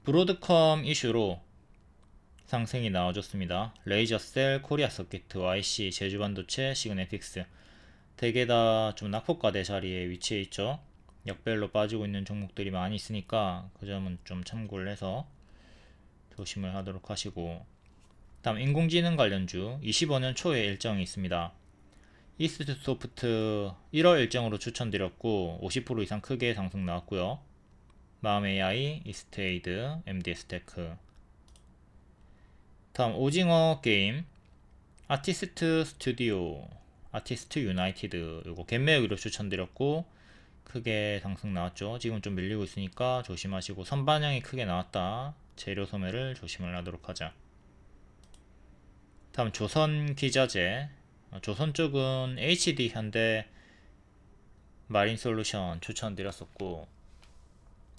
브로드컴 이슈로 상승이 나와줬습니다. 레이저셀, 코리아서킷, YC, 제주반도체, 시그네틱스 대개 다 좀 낙폭과대 자리에 위치해 있죠. 역별로 빠지고 있는 종목들이 많이 있으니까 그 점은 좀 참고를 해서 조심을 하도록 하시고 다음 인공지능 관련주 25년 초에 일정이 있습니다. 이스트소프트 1월 일정으로 추천드렸고 50% 이상 크게 상승 나왔고요. 마음AI, 이스트에이드, MDS테크. 다음 오징어 게임 아티스트 스튜디오, 아티스트 유나이티드 요거 갭매우기로 추천드렸고 크게 상승 나왔죠. 지금 좀 밀리고 있으니까 조심하시고 선반영이 크게 나왔다. 재료 소매를 조심을 하도록 하자. 다음 조선기자재 조선 쪽은 HD 현대 마린솔루션 추천드렸었고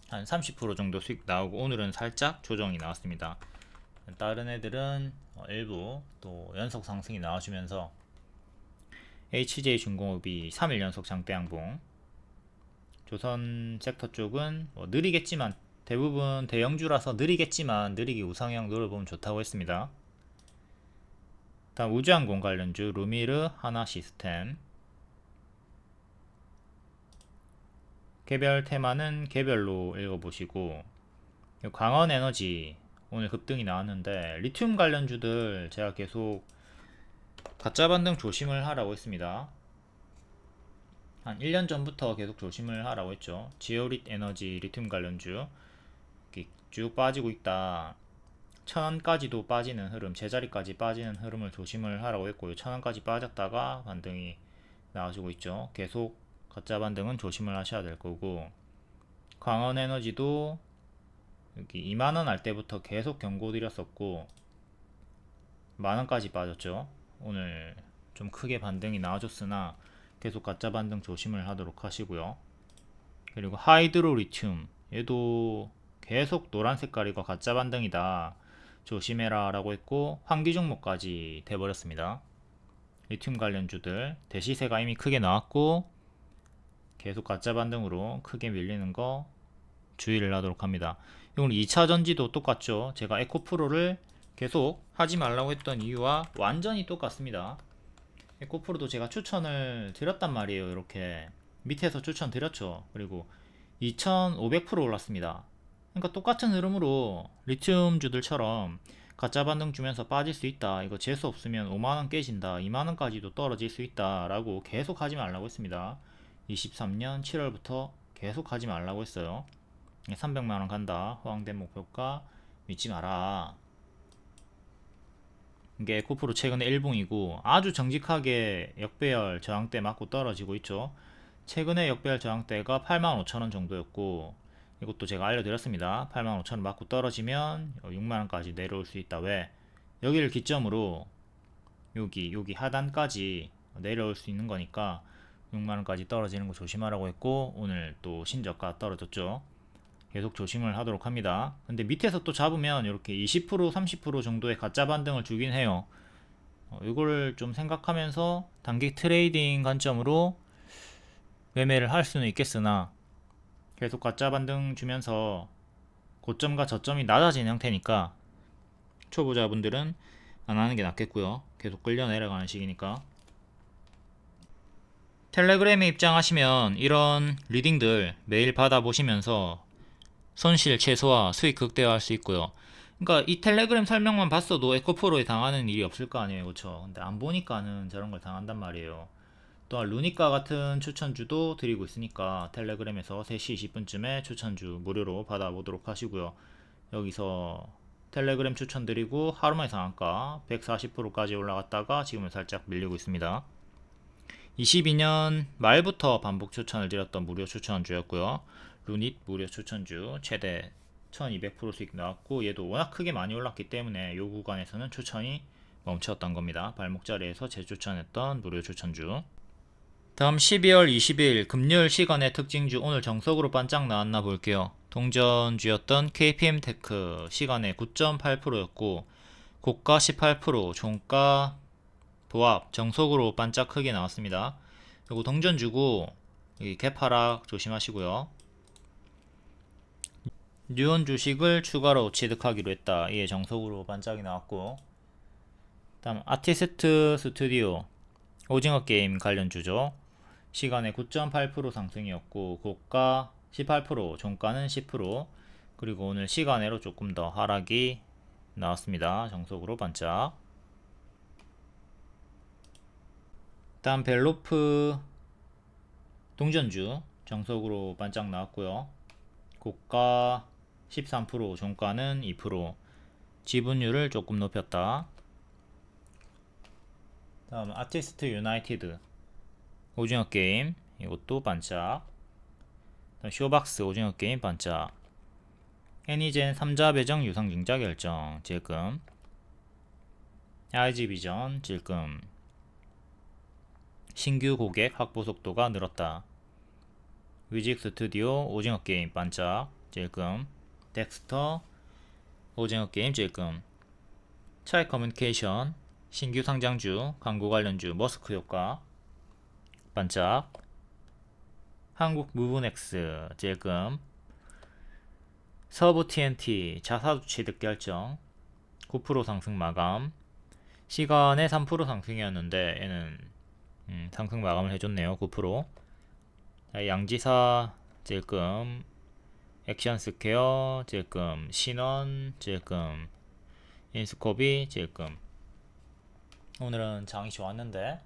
한 30% 정도 수익 나오고 오늘은 살짝 조정이 나왔습니다. 다른 애들은 일부 또 연속 상승이 나와주면서 HJ중공업이 3일 연속 장대 양봉 조선 섹터 쪽은 느리겠지만 대부분 대형주라서 느리겠지만 느리기 우상향 노려보면 좋다고 했습니다. 다음 우주항공 관련주 루미르, 하나시스템 개별 테마는 개별로 읽어보시고 광원에너지 오늘 급등이 나왔는데 리튬 관련주들 제가 계속 가짜 반등 조심을 하라고 했습니다. 한 1년 전부터 계속 조심을 하라고 했죠. 지오릿 에너지 리튬 관련주 이렇게 쭉 빠지고 있다. 1000원까지도 빠지는 흐름, 제자리까지 빠지는 흐름을 조심을 하라고 했고요. 1000원까지 빠졌다가 반등이 나와주고 있죠. 계속 가짜 반등은 조심을 하셔야 될 거고 광원에너지도 여기 2만원 할 때부터 계속 경고 드렸었고 만원까지 빠졌죠. 오늘 좀 크게 반등이 나와줬으나 계속 가짜 반등 조심을 하도록 하시고요. 그리고 하이드로 리튬 얘도 계속 노란 색깔이고 가짜 반등이다 조심해라 라고 했고 환기 종목까지 돼버렸습니다. 리튬 관련주들 대시세가 이미 크게 나왔고 계속 가짜 반등으로 크게 밀리는 거 주의를 하도록 합니다. 이건 2차전지도 똑같죠. 제가 에코프로를 계속 하지 말라고 했던 이유와 완전히 똑같습니다. 에코프로도 제가 추천을 드렸단 말이에요. 이렇게 밑에서 추천 드렸죠. 그리고 2500% 올랐습니다. 그러니까 똑같은 흐름으로 리튬주들처럼 가짜 반등 주면서 빠질 수 있다. 이거 재수 없으면 5만원 깨진다. 2만원까지도 떨어질 수 있다. 라고 계속 하지 말라고 했습니다. 23년 7월부터 계속 하지 말라고 했어요. 300만원 간다. 호황된 목표가 믿지 마라. 이게 에코프로 최근에 일봉이고 아주 정직하게 역배열 저항대 맞고 떨어지고 있죠. 최근에 역배열 저항대가 85,000원 정도였고 이것도 제가 알려드렸습니다. 85,000원 맞고 떨어지면 6만원까지 내려올 수 있다. 왜? 여기를 기점으로 여기 하단까지 내려올 수 있는 거니까 6만원까지 떨어지는 거 조심하라고 했고 오늘 또 신저가 떨어졌죠. 계속 조심을 하도록 합니다. 근데 밑에서 또 잡으면 이렇게 20% 30% 정도의 가짜 반등을 주긴 해요. 이걸 좀 생각하면서 단기 트레이딩 관점으로 매매를 할 수는 있겠으나 계속 가짜 반등 주면서 고점과 저점이 낮아진 형태니까 초보자분들은 안 하는 게 낫겠고요. 계속 끌려 내려가는 시기니까. 텔레그램에 입장하시면 이런 리딩들 매일 받아보시면서 손실 최소화, 수익 극대화할 수 있고요. 그러니까 이 텔레그램 설명만 봤어도 에코프로에 당하는 일이 없을 거 아니에요, 그렇죠? 근데 안 보니까는 저런 걸 당한단 말이에요. 또한 루니카 같은 추천주도 드리고 있으니까 텔레그램에서 3시 20분쯤에 추천주 무료로 받아보도록 하시고요. 여기서 텔레그램 추천드리고 하루만에 상한가 140%까지 올라갔다가 지금은 살짝 밀리고 있습니다. 22년 말부터 반복 추천을 드렸던 무료 추천주였고요. 루닛 무료 추천주 최대 1200% 수익 나왔고, 얘도 워낙 크게 많이 올랐기 때문에 이 구간에서는 추천이 멈췄던 겁니다. 발목자리에서 재추천했던 무료 추천주. 다음 12월 20일 금요일 시간의 특징주, 오늘 정석으로 반짝 나왔나 볼게요. 동전주였던 KPM테크 시간에 9.8%였고 고가 18%, 종가 도합 정석으로 반짝 크게 나왔습니다. 그리고 동전주고 여기 개파락 조심하시고요. 뉴온 주식을 추가로 취득하기로 했다. 이게 정석으로 반짝이 나왔고, 다음 아티스트 스튜디오 오징어 게임 관련주죠. 시간에 9.8% 상승이었고 고가 18%, 종가는 10%, 그리고 오늘 시간으로 조금 더 하락이 나왔습니다. 정석으로 반짝. 다음 벨로프 동전주 정석으로 반짝 나왔고요. 고가 13%, 종가는 2%, 지분율을 조금 높였다. 다음 아티스트 유나이티드 오징어 게임, 이것도 반짝. 다음 쇼박스 오징어 게임 반짝. 애니젠 3자 배정 유상증자 결정 질금. IG비전 질금. 신규 고객 확보 속도가 늘었다. 뮤직 스튜디오 오징어 게임 반짝 질금. 덱스터 오징어 게임 질금. 차이 커뮤니케이션 신규 상장주 광고 관련주 머스크 효과 반짝. 한국 무브넥스 질금. 서부 TNT 자사주 취득 결정 9% 상승 마감. 시간에 3% 상승이었는데 얘는 상승 마감을 해줬네요. 9%. 양지사 질금. 액션스퀘어 질금. 신원 질금. 인스코비 질금. 오늘은 장이 좋았는데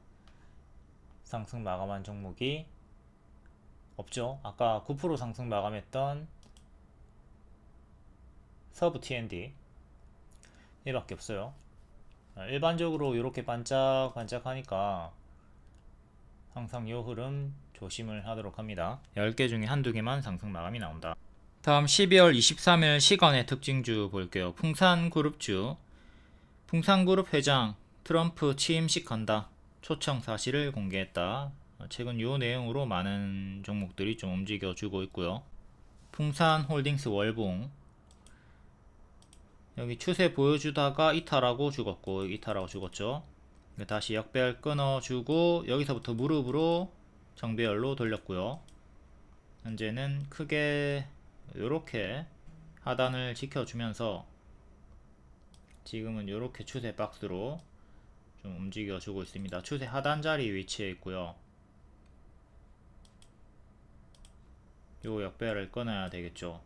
상승 마감한 종목이 없죠. 아까 9% 상승 마감했던 서브 TND 얘밖에 없어요. 일반적으로 이렇게 반짝반짝 하니까 항상 이 흐름 조심을 하도록 합니다. 10개 중에 한두 개만 상승 마감이 나온다. 다음 12월 23일 시간의 특징주 볼게요. 풍산그룹주. 풍산그룹 회장 트럼프 취임식 한다. 초청 사실을 공개했다. 최근 요 내용으로 많은 종목들이 좀 움직여주고 있고요. 풍산홀딩스 월봉 여기 추세 보여주다가 이탈하고 죽었고, 이탈하고 죽었죠. 다시 역배열 끊어주고 여기서부터 무릎으로 정배열로 돌렸고요. 현재는 크게 이렇게 하단을 지켜주면서 지금은 이렇게 추세 박스로 좀 움직여주고 있습니다. 추세 하단 자리 위치해 있고요. 요 역배열을 끊어야 되겠죠.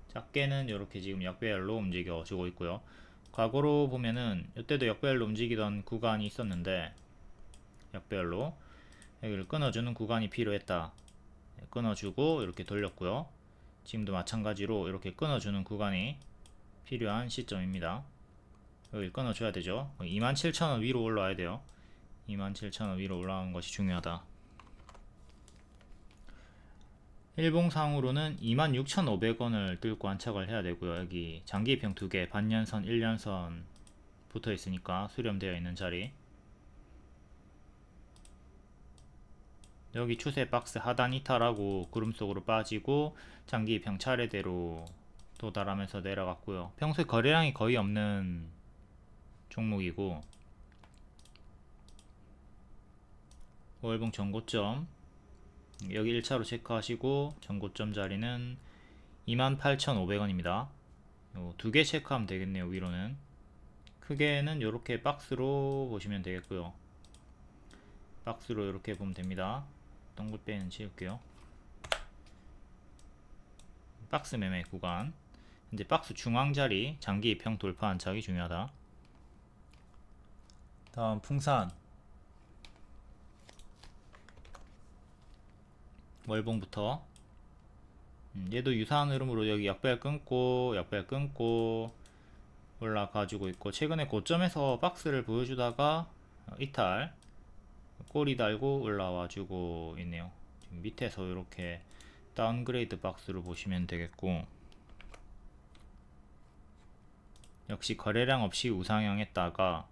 작게는 이렇게 지금 역배열로 움직여주고 있고요. 과거로 보면은 이때도 역배열로 움직이던 구간이 있었는데 역배열로 여기를 끊어주는 구간이 필요했다. 끊어주고 이렇게 돌렸고요. 지금도 마찬가지로 이렇게 끊어주는 구간이 필요한 시점입니다. 여기를 끊어줘야 되죠. 27,000원 위로 올라와야 돼요. 27,000원 위로 올라가는 것이 중요하다. 일봉상으로는 26,500원을 뚫고 안착을 해야 되고요. 여기 장기평 2개, 반년선, 1년선 붙어 있으니까 수렴되어 있는 자리. 여기 추세 박스 하단 이탈하고 구름 속으로 빠지고 장기평 차례대로 도달하면서 내려갔고요. 평소에 거래량이 거의 없는 종목이고, 월봉 전고점 여기 1차로 체크하시고 전고점 자리는 28,500원입니다. 두 개 체크하면 되겠네요. 위로는 크게는 이렇게 박스로 보시면 되겠고요. 박스로 이렇게 보면 됩니다. 동글배는 지울게요. 박스 매매 구간, 이제 박스 중앙 자리 장기 입형 돌파 안착이 중요하다. 다음 풍산 월봉부터 얘도 유사한 흐름으로 여기 약배열 끊고 올라가지고 있고, 최근에 고점에서 박스를 보여주다가 이탈, 꼬리 달고 올라와 주고 있네요. 지금 밑에서 이렇게 다운그레이드 박스로 보시면 되겠고, 역시 거래량 없이 우상향했다가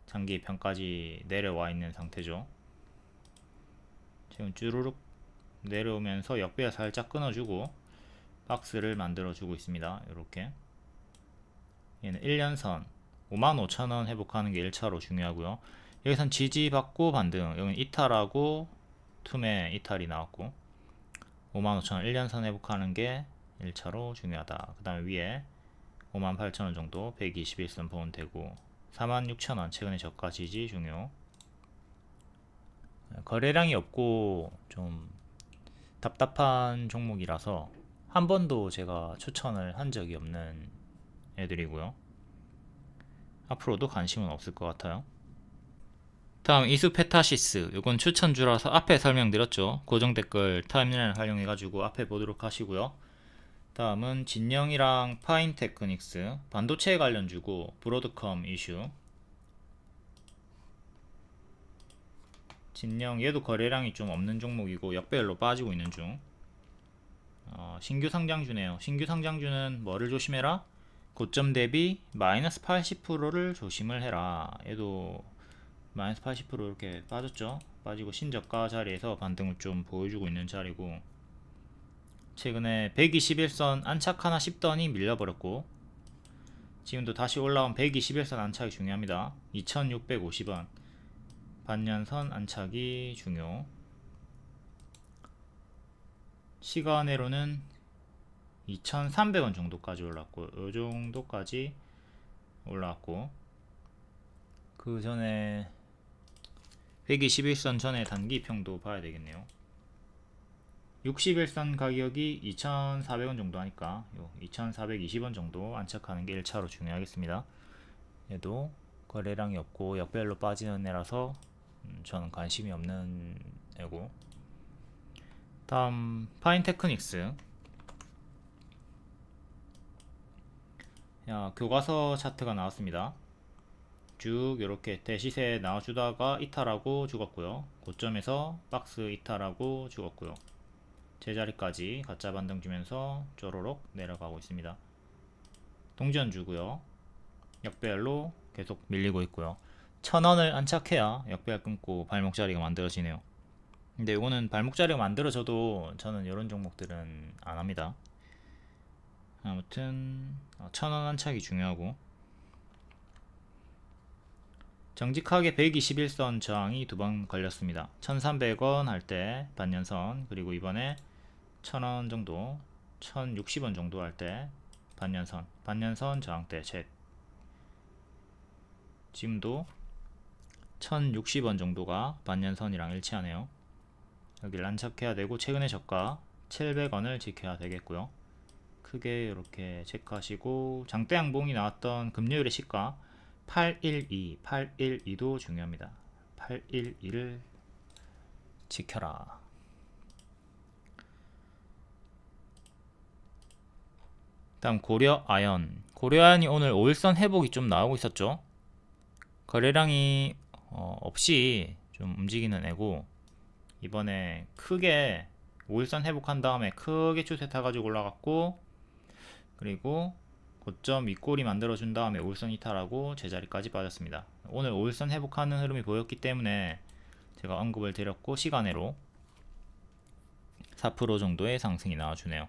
장기 입형까지 내려와 있는 상태죠. 지금 쭈루룩 내려오면서 역배열 살짝 끊어주고 박스를 만들어 주고 있습니다. 이렇게 얘는 1년선 55,000원 회복하는 게 1차로 중요하고요. 여기선 지지받고 반등, 여기는 이탈하고 툼에 이탈이 나왔고 55,000원 1년선 회복하는 게 1차로 중요하다. 그 다음에 위에 58,000원 정도 121선 보면 되고, 46,000원 최근에 저가 지지 중요. 거래량이 없고 좀 답답한 종목이라서 한 번도 제가 추천을 한 적이 없는 애들이고요. 앞으로도 관심은 없을 것 같아요. 다음 이수페타시스, 이건 추천주라서 앞에 설명드렸죠. 고정 댓글 타임라인을 활용해 가지고 앞에 보도록 하시고요. 다음은 진영이랑 파인테크닉스, 반도체 관련주고 브로드컴 이슈. 진영 얘도 거래량이 좀 없는 종목이고 역배열로 빠지고 있는 중. 신규 상장주네요. 신규 상장주는 뭐를 조심해라? 고점 대비 마이너스 80%를 조심을 해라. 얘도 마이너스 80% 이렇게 빠졌죠. 빠지고 신저가 자리에서 반등을 좀 보여주고 있는 자리고, 최근에 121선 안착하나 싶더니 밀려버렸고, 지금도 다시 올라온 121선 안착이 중요합니다. 2650원 반년선 안착이 중요. 시간으로는 2300원 정도까지 올랐고, 요 정도까지 올라왔고, 그 전에 121선 전에 단기평도 봐야 되겠네요. 61선 가격이 2,400원 정도 하니까 2,420원 정도 안착하는 게 1차로 중요하겠습니다. 얘도 거래량이 없고 역별로 빠지는 애라서 저는 관심이 없는 애고, 다음 파인테크닉스. 교과서 차트가 나왔습니다. 쭉 이렇게 대시세 나와주다가 이탈하고 죽었고요. 고점에서 박스 이탈하고 죽었고요. 제자리까지 가짜 반등 주면서 쪼로록 내려가고 있습니다. 동전주고요. 역배열로 계속 밀리고 있고요. 1,000원을 안착해야 역배열 끊고 발목자리가 만들어지네요. 근데 이거는 발목자리가 만들어져도 저는 이런 종목들은 안합니다. 아무튼 1,000원 안착이 중요하고, 정직하게 121선 저항이 두 번 걸렸습니다. 1,300원 할 때 반년선, 그리고 이번에 1,000원 정도, 1,060원 정도 할 때 반년선 저항대 셋. 지금도 1,060원 정도가 반년선이랑 일치하네요. 여기를 안착해야 되고, 최근에 저가 700원을 지켜야 되겠고요. 크게 이렇게 체크하시고, 장대 양봉이 나왔던 금요일의 시가 812도 중요합니다. 812를 지켜라. 다음 고려아연. 고려아연이 오늘 5일선 회복이 좀 나오고 있었죠. 거래량이 없이 좀 움직이는 애고, 이번에 크게 5일선 회복한 다음에 크게 추세 타가지고 올라갔고, 그리고 고점 윗꼬리 만들어준 다음에 5일선 이탈하고 제자리까지 빠졌습니다. 오늘 5일선 회복하는 흐름이 보였기 때문에 제가 언급을 드렸고, 시간으로 4% 정도의 상승이 나와주네요.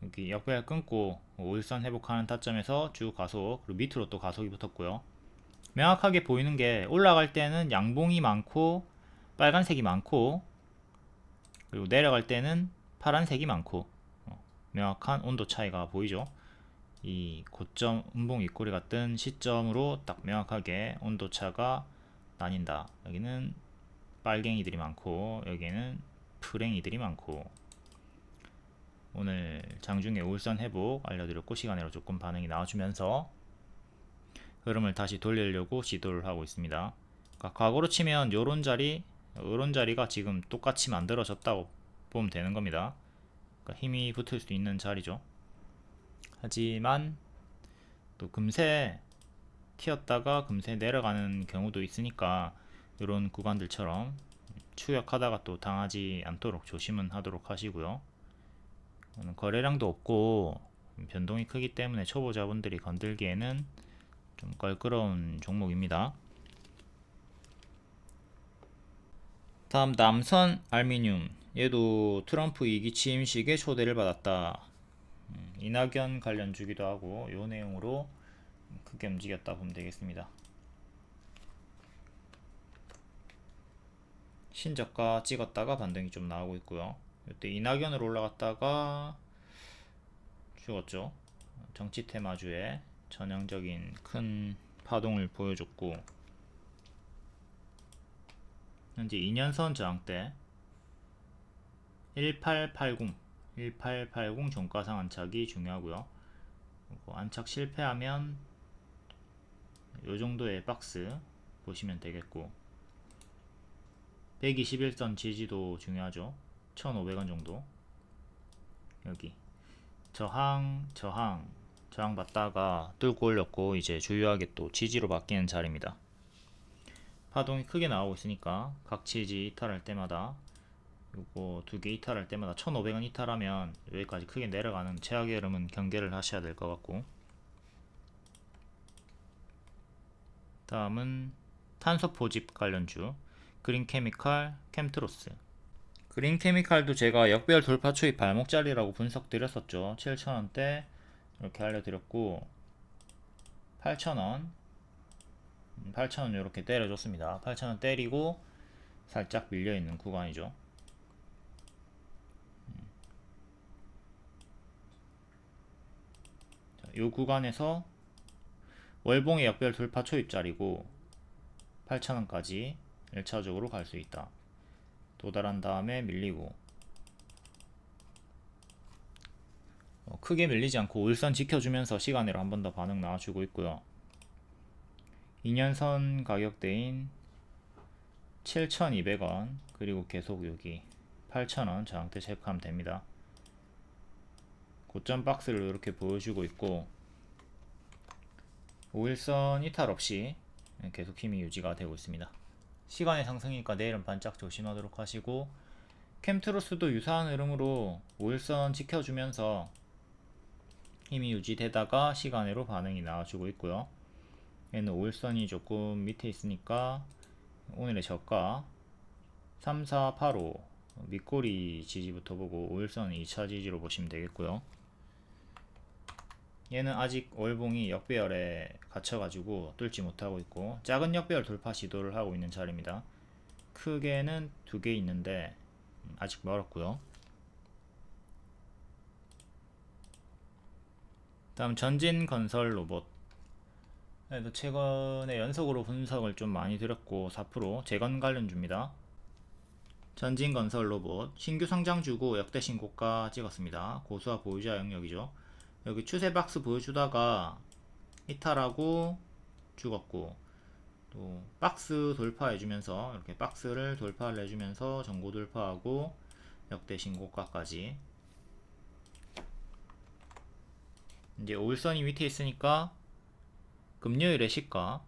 여기 역배열 끊고 5일선 회복하는 타점에서 쭉 가속, 그리고 밑으로 또 가속이 붙었고요. 명확하게 보이는 게 올라갈 때는 양봉이 많고 빨간색이 많고, 그리고 내려갈 때는 파란색이 많고 명확한 온도 차이가 보이죠. 이 고점 음봉 윗꼬리 같은 시점으로 딱 명확하게 온도 차가 나뉜다. 여기는 빨갱이들이 많고 여기에는 프랭이들이 많고. 오늘 장중에 우울선 회복 알려드렸고 시간으로 조금 반응이 나와주면서 흐름을 다시 돌리려고 시도를 하고 있습니다. 그러니까 과거로 치면 요런 자리가 지금 똑같이 만들어졌다고 보면 되는 겁니다. 그러니까 힘이 붙을 수 있는 자리죠. 하지만 또 금세 튀었다가 금세 내려가는 경우도 있으니까 이런 구간들처럼 추격하다가 또 당하지 않도록 조심은 하도록 하시고요. 거래량도 없고 변동이 크기 때문에 초보자분들이 건들기에는 좀 껄끄러운 종목입니다. 다음 남선 알미늄, 얘도 트럼프 2기 취임식에 초대를 받았다. 이낙연 관련 주기도 하고 요 내용으로 크게 움직였다 보면 되겠습니다. 신저가 찍었다가 반등이 좀 나오고 있고요. 이때 이낙연으로 올라갔다가 죽었죠. 정치 테마주에 전형적인 큰 파동을 보여줬고, 현재 2년선 저항대 1880 종가상 안착이 중요하고요. 안착 실패하면 요 정도의 박스 보시면 되겠고, 121선 지지도 중요하죠. 1500원 정도. 여기 저항 받다가 뚫고 올렸고 이제 주요하게 또 지지로 바뀌는 자리입니다. 파동이 크게 나오고 있으니까 각 지지 이탈할 때마다 요거 두 개 이탈할 때마다 1500원 이탈하면 여기까지 크게 내려가는 최악의 흐름은 경계를 하셔야 될 것 같고, 다음은 탄소 포집 관련주 그린케미칼, 캠트로스. 그린케미칼도 제가 역배열 돌파 초입 발목 자리라고 분석 드렸었죠. 7,000원대 이렇게 알려드렸고 8,000원 이렇게 때려줬습니다. 8,000원 때리고 살짝 밀려있는 구간이죠. 이 구간에서 월봉의 역별 돌파 초입자리고 8,000원까지 1차적으로 갈 수 있다. 도달한 다음에 밀리고 크게 밀리지 않고 울선 지켜주면서 시간으로 한 번 더 반응 나와주고 있고요. 2년선 가격대인 7,200원 그리고 계속 여기 8,000원 저항대 체크하면 됩니다. 고점 박스를 이렇게 보여주고 있고 5일선 이탈 없이 계속 힘이 유지가 되고 있습니다. 시간의 상승이니까 내일은 반짝 조심하도록 하시고, 캠트로스도 유사한 흐름으로 5일선 지켜주면서 힘이 유지되다가 시간으로 반응이 나와주고 있고요. 얘는 5일선이 조금 밑에 있으니까 오늘의 저가 3485 밑꼬리 지지부터 보고 5일선 2차 지지로 보시면 되겠고요. 얘는 아직 월봉이 역배열에 갇혀가지고 뚫지 못하고 있고 작은 역배열 돌파 시도를 하고 있는 자리입니다. 크게는 두 개 있는데 아직 멀었고요. 다음 전진건설 로봇. 최근에 연속으로 분석을 좀 많이 드렸고 4% 재건 관련주입니다. 전진건설 로봇 신규 상장주고 역대 신고가 찍었습니다. 고수와 보유자 영역이죠. 여기 추세 박스 보여주다가 이탈하고 죽었고 또 박스 돌파해주면서 이렇게 박스를 돌파를 해주면서 전고 돌파하고 역대 신고가까지. 이제 5일선이 밑에 있으니까 금요일의 시가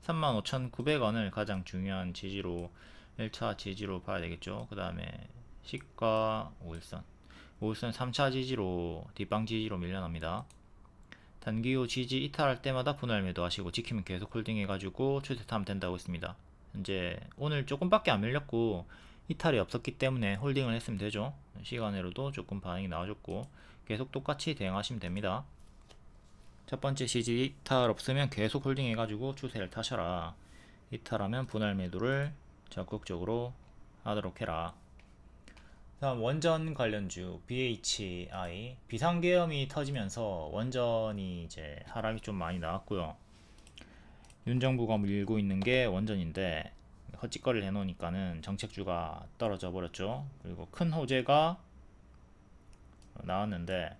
35,900원을 가장 중요한 지지로 1차 지지로 봐야 되겠죠. 그 다음에 시가 5일선 3차 지지로 뒷방 지지로 밀려납니다. 단기 후 지지 이탈할 때마다 분할 매도하시고 지키면 계속 홀딩 해가지고 추세 타면 된다고 했습니다. 현재 오늘 조금밖에 안 밀렸고 이탈이 없었기 때문에 홀딩을 했으면 되죠. 시간으로도 조금 반응이 나와줬고 계속 똑같이 대응하시면 됩니다. 첫 번째 지지 이탈 없으면 계속 홀딩 해가지고 추세를 타셔라. 이탈하면 분할 매도를 적극적으로 하도록 해라. 다음 원전 관련주 BHI 비상계엄이 터지면서 원전이 이제 하락이 좀 많이 나왔고요. 윤 정부가 밀고 있는 게 원전인데 헛짓거리를 해놓으니까는 정책주가 떨어져 버렸죠. 그리고 큰 호재가 나왔는데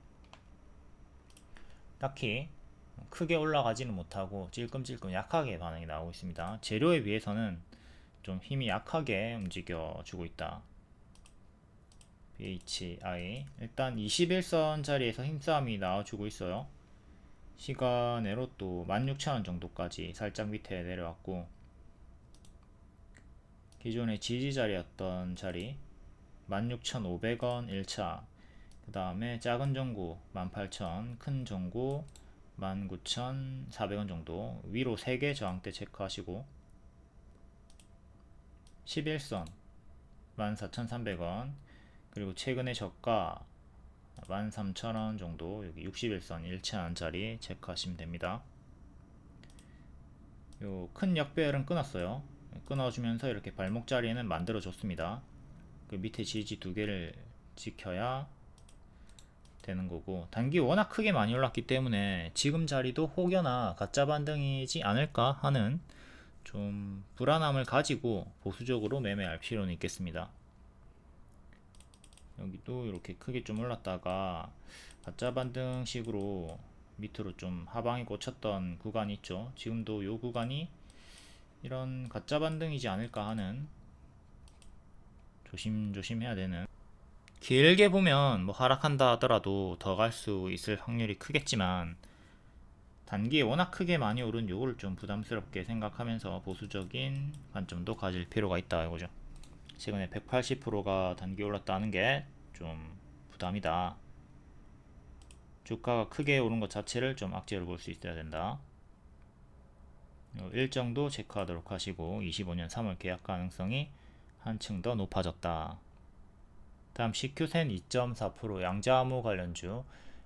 딱히 크게 올라가지는 못하고 찔끔찔끔 약하게 반응이 나오고 있습니다. 재료에 비해서는 좀 힘이 약하게 움직여 주고 있다. BHI 일단 21선 자리에서 힘싸움이 나와주고 있어요. 시간으로 또 16,000원 정도까지 살짝 밑에 내려왔고, 기존의 지지 자리였던 자리 16,500원 1차, 그 다음에 작은 종구 18,000, 큰 종구 19,400원 정도 위로 3개 저항대 체크하시고, 11선 14,300원, 그리고 최근의 저가 13,000원 정도 여기 61선 1차원짜리 체크하시면 됩니다. 요 큰 역배열은 끊었어요. 끊어주면서 이렇게 발목 자리에는 만들어 줬습니다. 그 밑에 지지 두 개를 지켜야 되는 거고, 단기 워낙 크게 많이 올랐기 때문에 지금 자리도 혹여나 가짜 반등이지 않을까 하는 좀 불안함을 가지고 보수적으로 매매할 필요는 있겠습니다. 여기도 이렇게 크게 좀 올랐다가 가짜 반등식으로 밑으로 좀 하방이 꽂혔던 구간이 있죠. 지금도 이 구간이 이런 가짜 반등이지 않을까 하는, 조심조심 해야 되는, 길게 보면 뭐 하락한다 하더라도 더 갈 수 있을 확률이 크겠지만 단기에 워낙 크게 많이 오른 요거를 좀 부담스럽게 생각하면서 보수적인 관점도 가질 필요가 있다 이거죠. 최근에 180%가 단기 올랐다는 게 좀 부담이다. 주가가 크게 오른 것 자체를 좀 악재로 볼 수 있어야 된다. 일정도 체크하도록 하시고, 25년 3월 계약 가능성이 한층 더 높아졌다. 다음 CQ센 2.4% 양자암호 관련주.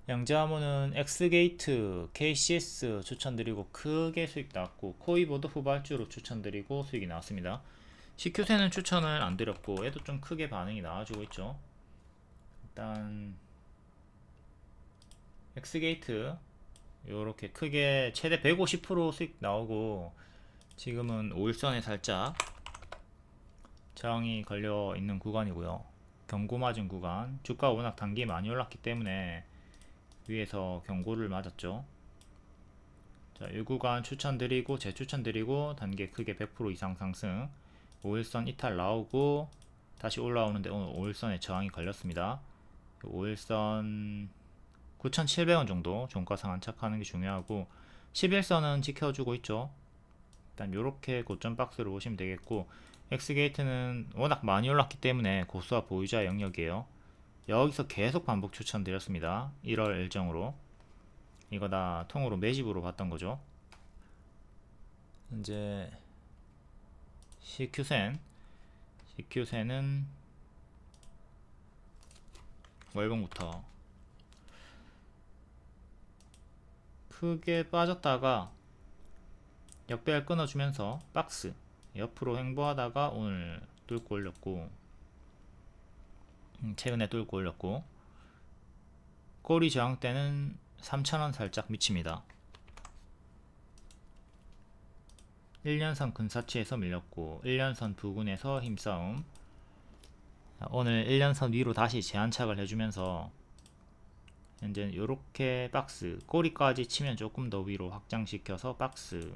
양자암호는 엑스게이트, KCS 추천드리고 크게 수익 나왔고, 코이보드 후발주로 추천드리고 수익이 나왔습니다. CQ센은 추천을 안 드렸고 얘도 좀 크게 반응이 나와주고 있죠. 일단 엑스게이트 요렇게 크게 최대 150% 수익 나오고, 지금은 5일선에 살짝 저항이 걸려 있는 구간이고요. 경고 맞은 구간, 주가 워낙 단기에 많이 올랐기 때문에 위에서 경고를 맞았죠. 자, 이 구간 추천드리고 재추천드리고, 단계 크게 100% 이상 상승, 5일선 이탈 나오고 다시 올라오는데 오늘 5일선에 저항이 걸렸습니다. 5일선 9,700원 정도 종가 상한 착하는 게 중요하고, 11선은 지켜주고 있죠. 일단 요렇게 고점 박스로 보시면 되겠고, 엑스게이트는 워낙 많이 올랐기 때문에 고수와 보유자 영역이에요. 여기서 계속 반복 추천드렸습니다. 1월 일정으로 이거 다 통으로 매집으로 봤던 거죠. 이제 CQ센은 월봉부터 크게 빠졌다가 역배열 끊어주면서 박스 옆으로 횡보하다가 오늘 뚫고 올렸고, 최근에 뚫고 올렸고, 꼬리 저항 때는 3,000원 살짝 미칩니다. 1년선 근사치에서 밀렸고 1년선 부근에서 힘싸움. 오늘 1년선 위로 다시 재안착을 해주면서 현재 요렇게 박스 꼬리까지 치면 조금 더 위로 확장시켜서 박스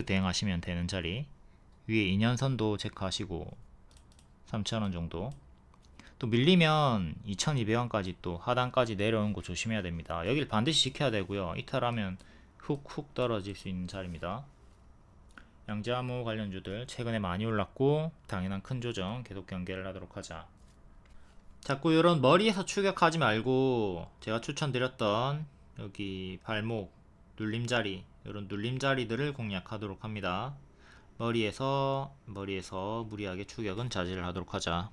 대응하시면 되는 자리, 위에 2년선도 체크하시고 3,000원 정도, 또 밀리면 2,200원까지 또 하단까지 내려오는 거 조심해야 됩니다. 여기를 반드시 지켜야 되고요. 이탈하면 훅훅 떨어질 수 있는 자리입니다. 양자암호 관련주들 최근에 많이 올랐고 당연한 큰 조정 계속 경계를 하도록 하자. 자꾸 이런 머리에서 추격하지 말고 제가 추천드렸던 여기 발목 눌림자리, 이런 눌림자리들을 공략하도록 합니다. 머리에서 무리하게 추격은 자제를 하도록 하자.